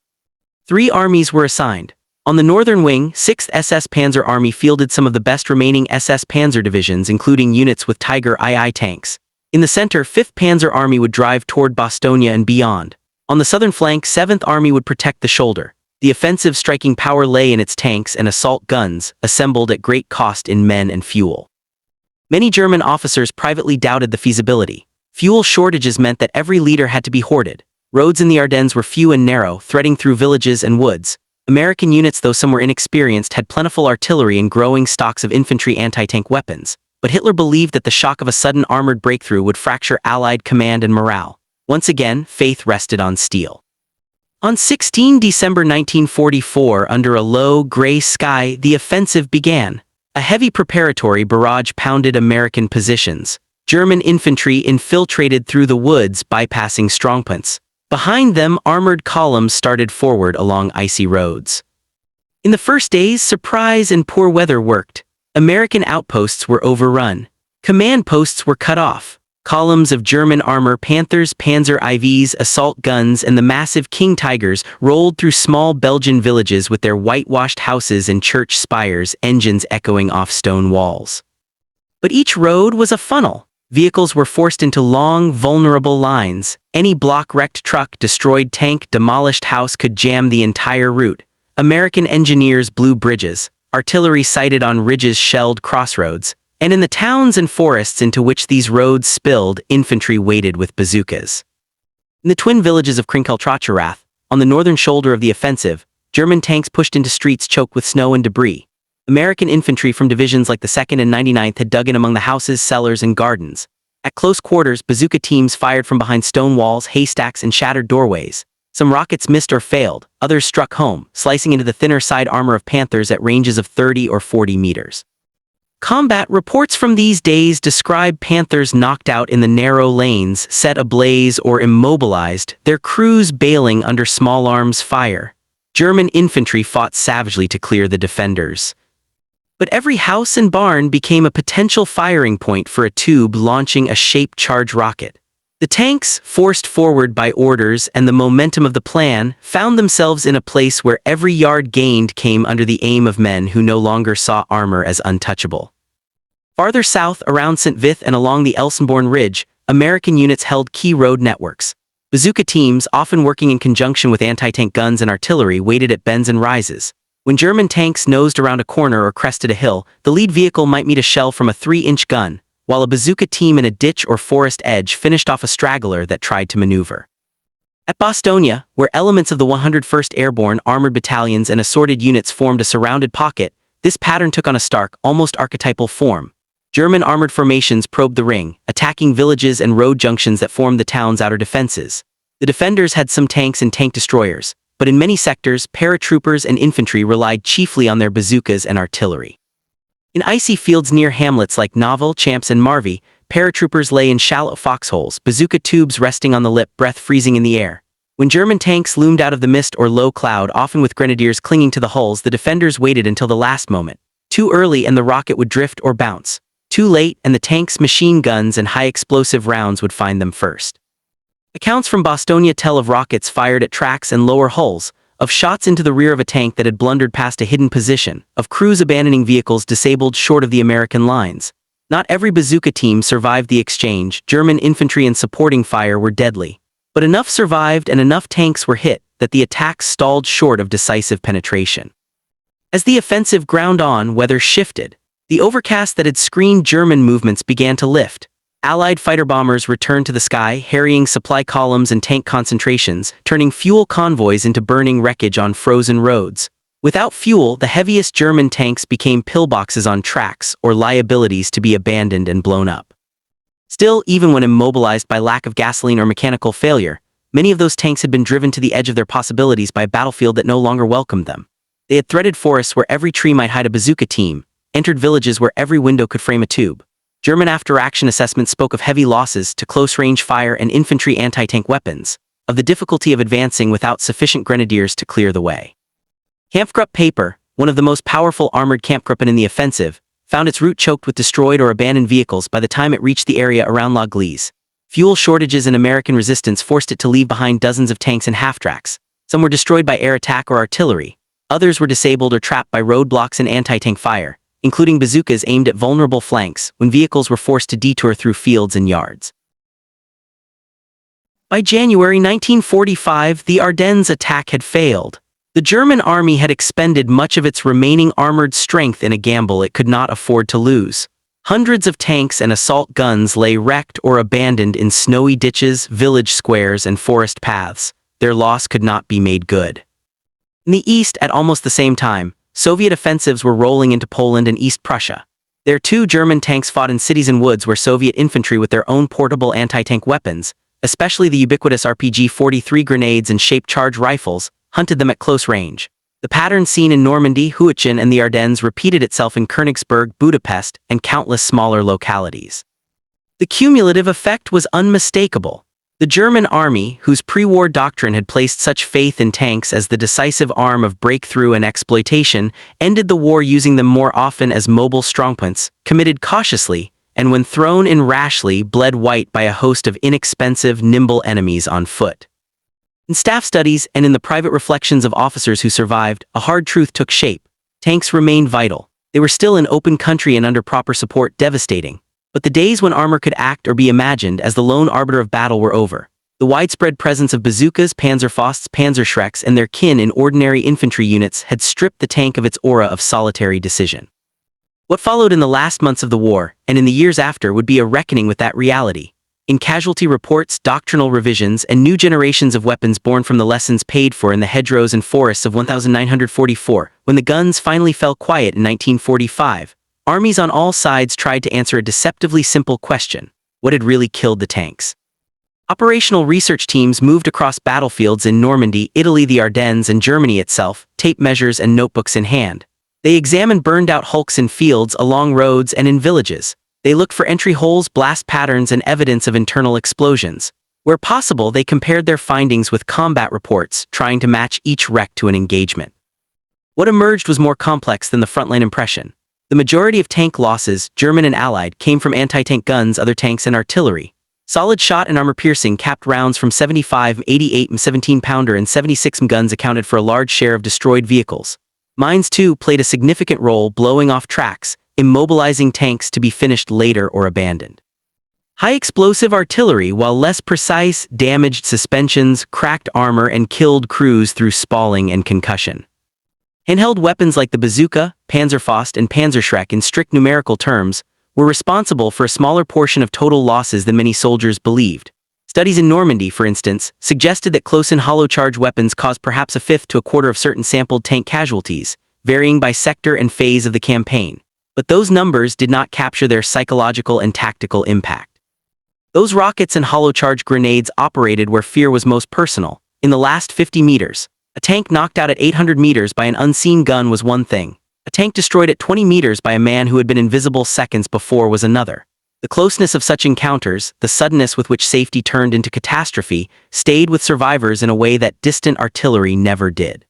3 armies were assigned. On the northern wing, 6th SS Panzer Army fielded some of the best remaining SS Panzer divisions, including units with Tiger II tanks. In the center, 5th Panzer Army would drive toward Bastogne and beyond. On the southern flank, 7th Army would protect the shoulder. The offensive striking power lay in its tanks and assault guns, assembled at great cost in men and fuel. Many German officers privately doubted the feasibility. Fuel shortages meant that every liter had to be hoarded. Roads in the Ardennes were few and narrow, threading through villages and woods. American units, though some were inexperienced, had plentiful artillery and growing stocks of infantry anti-tank weapons. But Hitler believed that the shock of a sudden armored breakthrough would fracture Allied command and morale. Once again, faith rested on steel. On 16 December 1944, under a low, gray sky, the offensive began. A heavy preparatory barrage pounded American positions. German infantry infiltrated through the woods, bypassing strongpoints. Behind them, armored columns started forward along icy roads. In the first days, surprise and poor weather worked. American outposts were overrun. Command posts were cut off. Columns of German armor, Panthers, Panzer IVs, assault guns, and the massive King Tigers rolled through small Belgian villages with their whitewashed houses and church spires, engines echoing off stone walls. But each road was a funnel. Vehicles were forced into long, vulnerable lines. Any block-wrecked truck, destroyed tank, demolished house could jam the entire route. American engineers blew bridges. Artillery sighted on ridges shelled crossroads. And in the towns and forests into which these roads spilled, infantry waited with bazookas. In the twin villages of Krinkeltrachterath, on the northern shoulder of the offensive, German tanks pushed into streets choked with snow and debris. American infantry from divisions like the 2nd and 99th had dug in among the houses, cellars, and gardens. At close quarters, bazooka teams fired from behind stone walls, haystacks, and shattered doorways. Some rockets missed or failed, others struck home, slicing into the thinner side armor of Panthers at ranges of 30 or 40 meters. Combat reports from these days describe Panthers knocked out in the narrow lanes, set ablaze or immobilized, their crews bailing under small arms fire. German infantry fought savagely to clear the defenders. But every house and barn became a potential firing point for a tube launching a shaped charge rocket. The tanks, forced forward by orders and the momentum of the plan, found themselves in a place where every yard gained came under the aim of men who no longer saw armor as untouchable. Farther south, around St. Vith and along the Elsenborn Ridge, American units held key road networks. Bazooka teams, often working in conjunction with anti-tank guns and artillery, waited at bends and rises. When German tanks nosed around a corner or crested a hill, the lead vehicle might meet a shell from a 3-inch gun, while a bazooka team in a ditch or forest edge finished off a straggler that tried to maneuver. At Bastogne, where elements of the 101st Airborne armored battalions and assorted units formed a surrounded pocket, this pattern took on a stark, almost archetypal form. German armored formations probed the ring, attacking villages and road junctions that formed the town's outer defenses. The defenders had some tanks and tank destroyers, but in many sectors, paratroopers and infantry relied chiefly on their bazookas and artillery. In icy fields near hamlets like Novel, Champs, and Marvy, paratroopers lay in shallow foxholes, bazooka tubes resting on the lip, breath freezing in the air. When German tanks loomed out of the mist or low cloud, often with grenadiers clinging to the hulls, the defenders waited until the last moment. Too early and the rocket would drift or bounce. Too late and the tanks' machine guns and high-explosive rounds would find them first. Accounts from Bastogne tell of rockets fired at tracks and lower hulls, of shots into the rear of a tank that had blundered past a hidden position, of crews abandoning vehicles disabled short of the American lines. Not every bazooka team survived the exchange. German infantry and supporting fire were deadly. But enough survived and enough tanks were hit that the attacks stalled short of decisive penetration. As the offensive ground on, weather shifted. The overcast that had screened German movements began to lift. Allied fighter bombers returned to the sky, harrying supply columns and tank concentrations, turning fuel convoys into burning wreckage on frozen roads. Without fuel, the heaviest German tanks became pillboxes on tracks or liabilities to be abandoned and blown up. Still, even when immobilized by lack of gasoline or mechanical failure, many of those tanks had been driven to the edge of their possibilities by a battlefield that no longer welcomed them. They had threaded forests where every tree might hide a bazooka team, entered villages where every window could frame a tube. German after-action assessments spoke of heavy losses to close-range fire and infantry anti-tank weapons, of the difficulty of advancing without sufficient grenadiers to clear the way. Kampfgruppe paper, one of the most powerful armored Kampfgruppen in the offensive, found its route choked with destroyed or abandoned vehicles by the time it reached the area around La Glise. Fuel shortages and American resistance forced it to leave behind dozens of tanks and half-tracks. Some were destroyed by air attack or artillery. Others were disabled or trapped by roadblocks and anti-tank fire, including bazookas aimed at vulnerable flanks when vehicles were forced to detour through fields and yards. By January 1945, the Ardennes attack had failed. The German army had expended much of its remaining armored strength in a gamble it could not afford to lose. Hundreds of tanks and assault guns lay wrecked or abandoned in snowy ditches, village squares, and forest paths. Their loss could not be made good. In the east, at almost the same time, Soviet offensives were rolling into Poland and East Prussia. There too, German tanks fought in cities and woods where Soviet infantry with their own portable anti-tank weapons, especially the ubiquitous RPG-43 grenades and shaped charge rifles, hunted them at close range. The pattern seen in Normandy, Huachin, and the Ardennes repeated itself in Königsberg, Budapest, and countless smaller localities. The cumulative effect was unmistakable. The German army, whose pre-war doctrine had placed such faith in tanks as the decisive arm of breakthrough and exploitation, ended the war using them more often as mobile strongpoints, committed cautiously, and when thrown in rashly, bled white by a host of inexpensive, nimble enemies on foot. In staff studies and in the private reflections of officers who survived, a hard truth took shape. Tanks remained vital. They were still in open country and under proper support devastating. But the days when armor could act or be imagined as the lone arbiter of battle were over. The widespread presence of bazookas, panzerfausts, panzerschrecks, and their kin in ordinary infantry units had stripped the tank of its aura of solitary decision. What followed in the last months of the war, and in the years after, would be a reckoning with that reality. In casualty reports, doctrinal revisions, and new generations of weapons born from the lessons paid for in the hedgerows and forests of 1944, when the guns finally fell quiet in 1945, armies on all sides tried to answer a deceptively simple question: what had really killed the tanks? Operational research teams moved across battlefields in Normandy, Italy, the Ardennes, and Germany itself, tape measures and notebooks in hand. They examined burned-out hulks in fields, along roads, and in villages. They looked for entry holes, blast patterns, and evidence of internal explosions. Where possible, they compared their findings with combat reports, trying to match each wreck to an engagement. What emerged was more complex than the frontline impression. The majority of tank losses, German and Allied, came from anti-tank guns, other tanks, and artillery. Solid shot and armor-piercing capped rounds from 75, 88, and 17-pounder and 76 guns accounted for a large share of destroyed vehicles. Mines, too, played a significant role, blowing off tracks, immobilizing tanks to be finished later or abandoned. High-explosive artillery, while less precise, damaged suspensions, cracked armor, and killed crews through spalling and concussion. Handheld weapons like the bazooka, panzerfaust, and panzerschreck, in strict numerical terms, were responsible for a smaller portion of total losses than many soldiers believed. Studies in Normandy, for instance, suggested that close-in hollow-charge weapons caused perhaps a fifth to a quarter of certain sampled tank casualties, varying by sector and phase of the campaign. But those numbers did not capture their psychological and tactical impact. Those rockets and hollow-charge grenades operated where fear was most personal, in the last 50 meters. A tank knocked out at 800 meters by an unseen gun was one thing. A tank destroyed at 20 meters by a man who had been invisible seconds before was another. The closeness of such encounters, the suddenness with which safety turned into catastrophe, stayed with survivors in a way that distant artillery never did.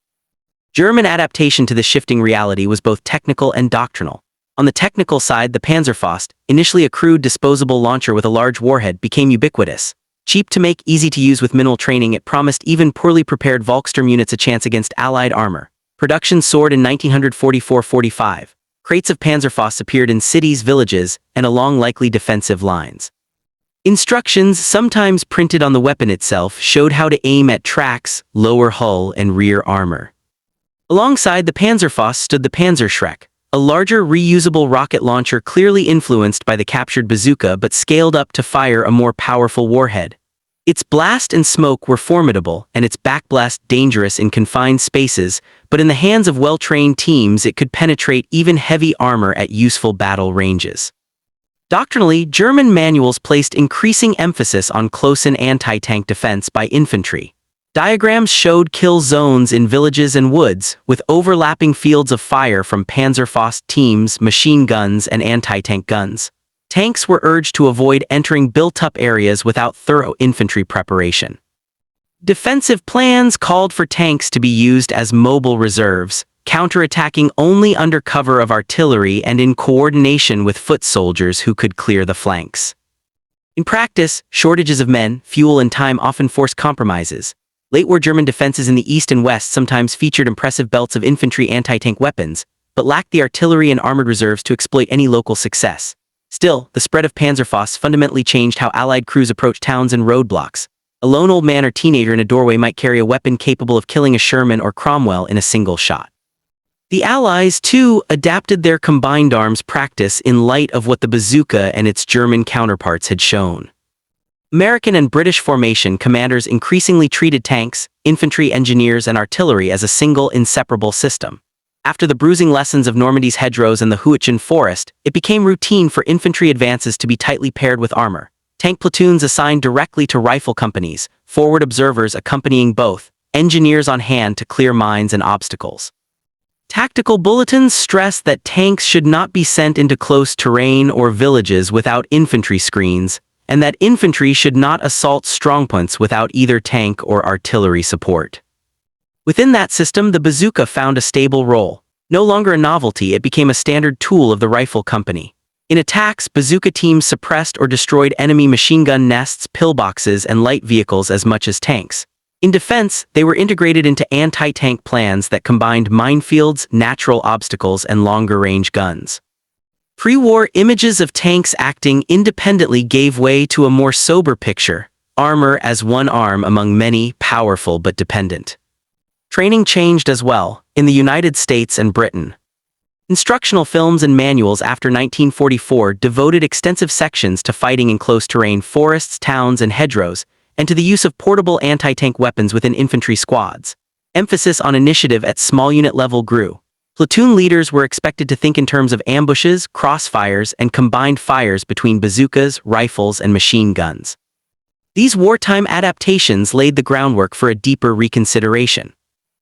German adaptation to this shifting reality was both technical and doctrinal. On the technical side, the Panzerfaust, initially a crude disposable launcher with a large warhead, became ubiquitous. Cheap to make, easy to use with minimal training, it promised even poorly prepared Volkssturm units a chance against Allied armor. Production soared in 1944-45. Crates of Panzerfausts appeared in cities, villages, and along likely defensive lines. Instructions, sometimes printed on the weapon itself, showed how to aim at tracks, lower hull, and rear armor. Alongside the Panzerfaust stood the panzerschreck, a larger reusable rocket launcher clearly influenced by the captured bazooka but scaled up to fire a more powerful warhead. Its blast and smoke were formidable, and its backblast dangerous in confined spaces, but in the hands of well-trained teams it could penetrate even heavy armor at useful battle ranges. Doctrinally, German manuals placed increasing emphasis on close-in anti-tank defense by infantry. Diagrams showed kill zones in villages and woods, with overlapping fields of fire from Panzerfaust teams, machine guns, and anti-tank guns. Tanks were urged to avoid entering built-up areas without thorough infantry preparation. Defensive plans called for tanks to be used as mobile reserves, counterattacking only under cover of artillery and in coordination with foot soldiers who could clear the flanks. In practice, shortages of men, fuel, and time often forced compromises. Late-war German defenses in the east and west sometimes featured impressive belts of infantry anti-tank weapons, but lacked the artillery and armored reserves to exploit any local success. Still, the spread of Panzerfausts fundamentally changed how Allied crews approached towns and roadblocks. A lone old man or teenager in a doorway might carry a weapon capable of killing a Sherman or Cromwell in a single shot. The Allies, too, adapted their combined arms practice in light of what the bazooka and its German counterparts had shown. American and British formation commanders increasingly treated tanks, infantry, engineers, and artillery as a single, inseparable system. After the bruising lessons of Normandy's hedgerows and the Huichin forest, it became routine for infantry advances to be tightly paired with armor. Tank platoons assigned directly to rifle companies, forward observers accompanying both, engineers on hand to clear mines and obstacles. Tactical bulletins stressed that tanks should not be sent into close terrain or villages without infantry screens, and that infantry should not assault strongpoints without either tank or artillery support. Within that system, the bazooka found a stable role. No longer a novelty, it became a standard tool of the rifle company. In attacks, bazooka teams suppressed or destroyed enemy machine gun nests, pillboxes, and light vehicles as much as tanks. In defense, they were integrated into anti-tank plans that combined minefields, natural obstacles, and longer-range guns. Pre-war images of tanks acting independently gave way to a more sober picture, armor as one arm among many, powerful but dependent. Training changed as well, in the United States and Britain. Instructional films and manuals after 1944 devoted extensive sections to fighting in close-terrain forests, towns, and hedgerows, and to the use of portable anti-tank weapons within infantry squads. Emphasis on initiative at small unit level grew. Platoon leaders were expected to think in terms of ambushes, crossfires, and combined fires between bazookas, rifles, and machine guns. These wartime adaptations laid the groundwork for a deeper reconsideration.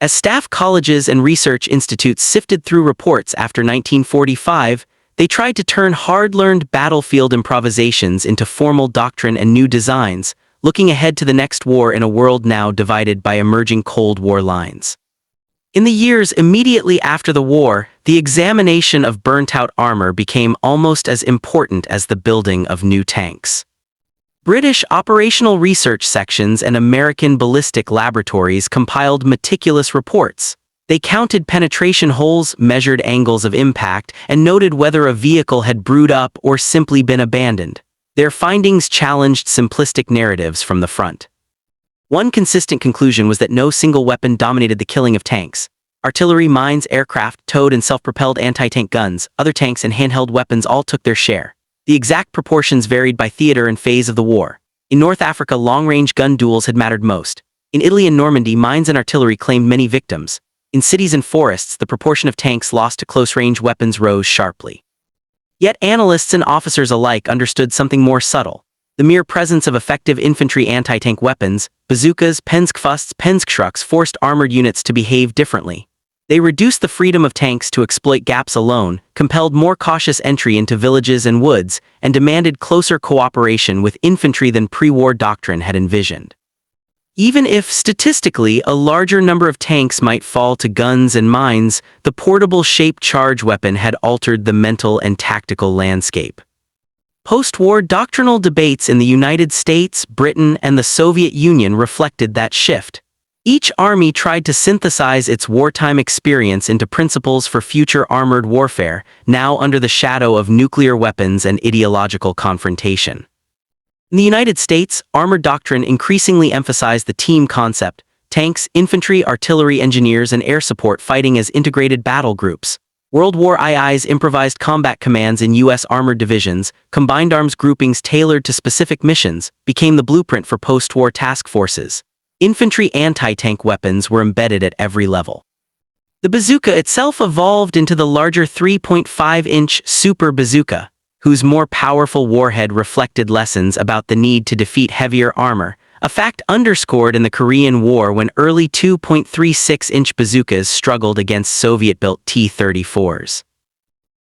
As staff colleges and research institutes sifted through reports after 1945, they tried to turn hard-learned battlefield improvisations into formal doctrine and new designs, looking ahead to the next war in a world now divided by emerging Cold War lines. In the years immediately after the war, the examination of burnt-out armor became almost as important as the building of new tanks. British operational research sections and American ballistic laboratories compiled meticulous reports. They counted penetration holes, measured angles of impact, and noted whether a vehicle had brewed up or simply been abandoned. Their findings challenged simplistic narratives from the front. One consistent conclusion was that no single weapon dominated the killing of tanks. Artillery, mines, aircraft, towed and self-propelled anti-tank guns, other tanks and handheld weapons all took their share. The exact proportions varied by theater and phase of the war. In North Africa, long-range gun duels had mattered most. In Italy and Normandy, mines and artillery claimed many victims. In cities and forests, the proportion of tanks lost to close-range weapons rose sharply. Yet analysts and officers alike understood something more subtle. The mere presence of effective infantry anti-tank weapons, bazookas, panzerfausts, panzerschrecks, forced armored units to behave differently. They reduced the freedom of tanks to exploit gaps alone, compelled more cautious entry into villages and woods, and demanded closer cooperation with infantry than pre-war doctrine had envisioned. Even if, statistically, a larger number of tanks might fall to guns and mines, the portable-shaped charge weapon had altered the mental and tactical landscape. Post-war doctrinal debates in the United States, Britain, and the Soviet Union reflected that shift. Each army tried to synthesize its wartime experience into principles for future armored warfare, now under the shadow of nuclear weapons and ideological confrontation. In the United States, armored doctrine increasingly emphasized the team concept: tanks, infantry, artillery, engineers, and air support fighting as integrated battle groups. World War II's improvised combat commands in U.S. armored divisions, combined arms groupings tailored to specific missions, became the blueprint for post-war task forces. Infantry anti-tank weapons were embedded at every level. The bazooka itself evolved into the larger 3.5-inch Super Bazooka, whose more powerful warhead reflected lessons about the need to defeat heavier armor, a fact underscored in the Korean War when early 2.36-inch bazookas struggled against Soviet-built T-34s.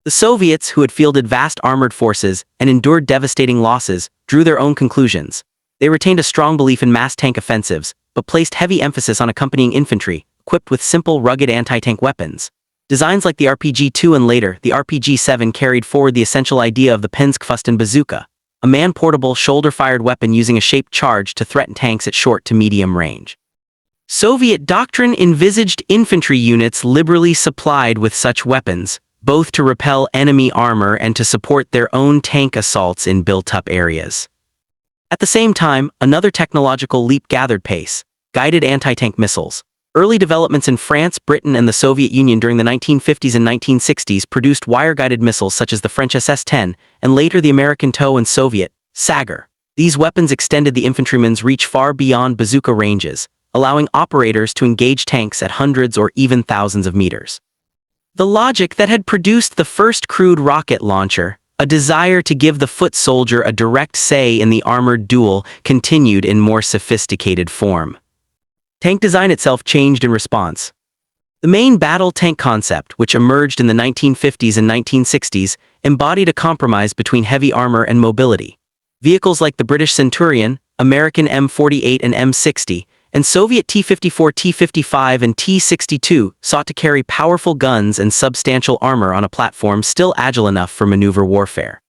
The Soviets, who had fielded vast armored forces and endured devastating losses, drew their own conclusions. They retained a strong belief in mass tank offensives, but placed heavy emphasis on accompanying infantry, equipped with simple, rugged anti-tank weapons. Designs like the RPG-2 and later, the RPG-7 carried forward the essential idea of the panzerfaust bazooka, a man-portable, shoulder-fired weapon using a shaped charge to threaten tanks at short to medium range. Soviet doctrine envisaged infantry units liberally supplied with such weapons, both to repel enemy armor and to support their own tank assaults in built-up areas. At the same time, another technological leap gathered pace: guided anti-tank missiles. Early developments in France, Britain, and the Soviet Union during the 1950s and 1960s produced wire-guided missiles such as the French SS-10, and later the American TOW and Soviet Sagar. These weapons extended the infantryman's reach far beyond bazooka ranges, allowing operators to engage tanks at hundreds or even thousands of meters. The logic that had produced the first crude rocket launcher, a desire to give the foot soldier a direct say in the armored duel, continued in more sophisticated form. Tank design itself changed in response. The main battle tank concept, which emerged in the 1950s and 1960s, embodied a compromise between heavy armor and mobility. Vehicles like the British Centurion, American M48 and M60, and Soviet T-54, T-55, and T-62 sought to carry powerful guns and substantial armor on a platform still agile enough for maneuver warfare.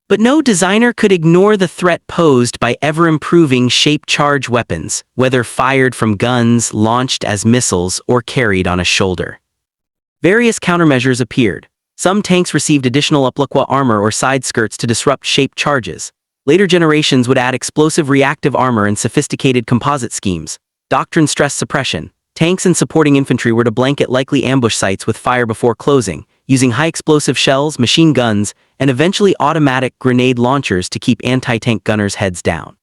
But no designer could ignore the threat posed by ever-improving shape-charge weapons, whether fired from guns, launched as missiles, or carried on a shoulder. Various countermeasures appeared. Some tanks received additional upperquart armor or side skirts to disrupt shaped charges. Later generations would add explosive reactive armor and sophisticated composite schemes. Doctrine stress suppression. Tanks and supporting infantry were to blanket likely ambush sites with fire before closing, using high-explosive shells, machine guns, and eventually automatic grenade launchers to keep anti-tank gunners' heads down.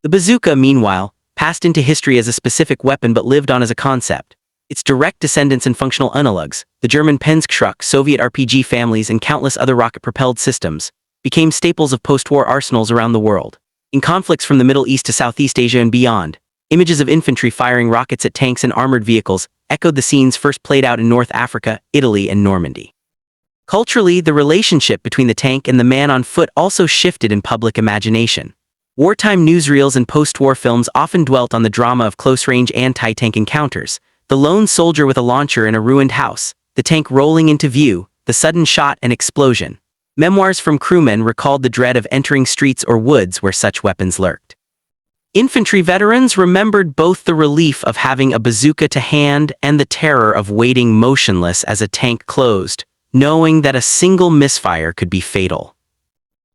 The bazooka, meanwhile, passed into history as a specific weapon but lived on as a concept. Its direct descendants and functional analogues, the German panzerschreck, Soviet RPG families, and countless other rocket-propelled systems, became staples of post-war arsenals around the world. In conflicts from the Middle East to Southeast Asia and beyond, images of infantry firing rockets at tanks and armored vehicles echoed the scenes first played out in North Africa, Italy, and Normandy. Culturally, the relationship between the tank and the man on foot also shifted in public imagination. Wartime newsreels and post-war films often dwelt on the drama of close-range anti-tank encounters: the lone soldier with a launcher in a ruined house, the tank rolling into view, the sudden shot and explosion. Memoirs from crewmen recalled the dread of entering streets or woods where such weapons lurked. Infantry veterans remembered both the relief of having a bazooka to hand and the terror of waiting motionless as a tank closed, knowing that a single misfire could be fatal.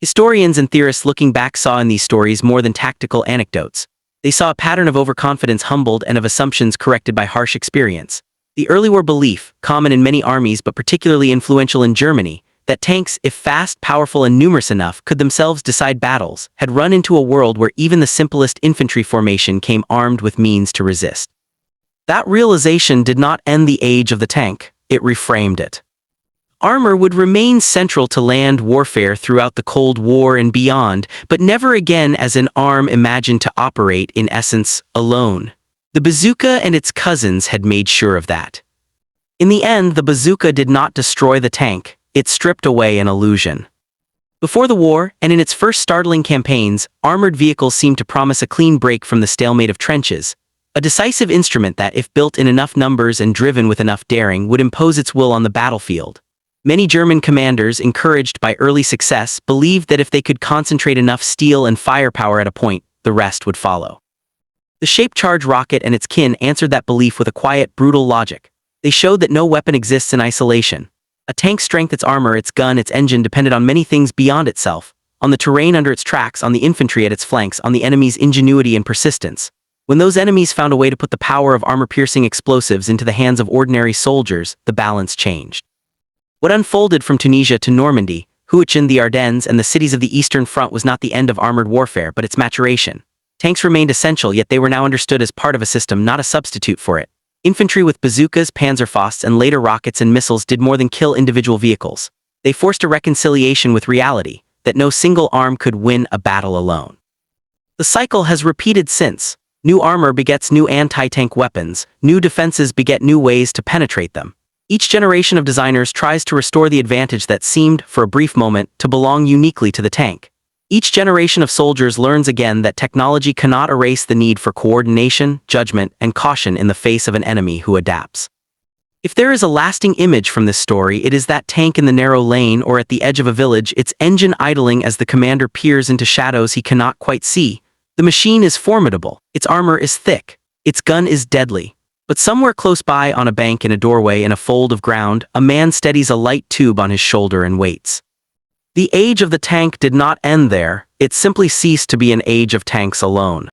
Historians and theorists looking back saw in these stories more than tactical anecdotes. They saw a pattern of overconfidence humbled and of assumptions corrected by harsh experience. The early war belief, common in many armies but particularly influential in Germany, that tanks, if fast, powerful, and numerous enough, could themselves decide battles, had run into a world where even the simplest infantry formation came armed with means to resist. That realization did not end the age of the tank, it reframed it. Armor would remain central to land warfare throughout the Cold War and beyond, but never again as an arm imagined to operate, in essence, alone. The bazooka and its cousins had made sure of that. In the end, the bazooka did not destroy the tank. It stripped away an illusion. Before the war, and in its first startling campaigns, armored vehicles seemed to promise a clean break from the stalemate of trenches, a decisive instrument that, if built in enough numbers and driven with enough daring, would impose its will on the battlefield. Many German commanders, encouraged by early success, believed that if they could concentrate enough steel and firepower at a point, the rest would follow. The shape-charge rocket and its kin answered that belief with a quiet, brutal logic. They showed that no weapon exists in isolation. A tank's strength, its armor, its gun, its engine depended on many things beyond itself: on the terrain under its tracks, on the infantry at its flanks, on the enemy's ingenuity and persistence. When those enemies found a way to put the power of armor-piercing explosives into the hands of ordinary soldiers, the balance changed. What unfolded from Tunisia to Normandy, Huichin, the Ardennes, and the cities of the Eastern Front was not the end of armored warfare, but its maturation. Tanks remained essential, yet they were now understood as part of a system, not a substitute for it. Infantry with bazookas, panzerfausts, and later rockets and missiles did more than kill individual vehicles. They forced a reconciliation with reality, that no single arm could win a battle alone. The cycle has repeated since. New armor begets new anti-tank weapons, new defenses beget new ways to penetrate them. Each generation of designers tries to restore the advantage that seemed, for a brief moment, to belong uniquely to the tank. Each generation of soldiers learns again that technology cannot erase the need for coordination, judgment, and caution in the face of an enemy who adapts. If there is a lasting image from this story, it is that tank in the narrow lane or at the edge of a village, its engine idling as the commander peers into shadows he cannot quite see. The machine is formidable, its armor is thick, its gun is deadly. But somewhere close by, on a bank, in a doorway, in a fold of ground, a man steadies a light tube on his shoulder and waits. The age of the tank did not end there, it simply ceased to be an age of tanks alone.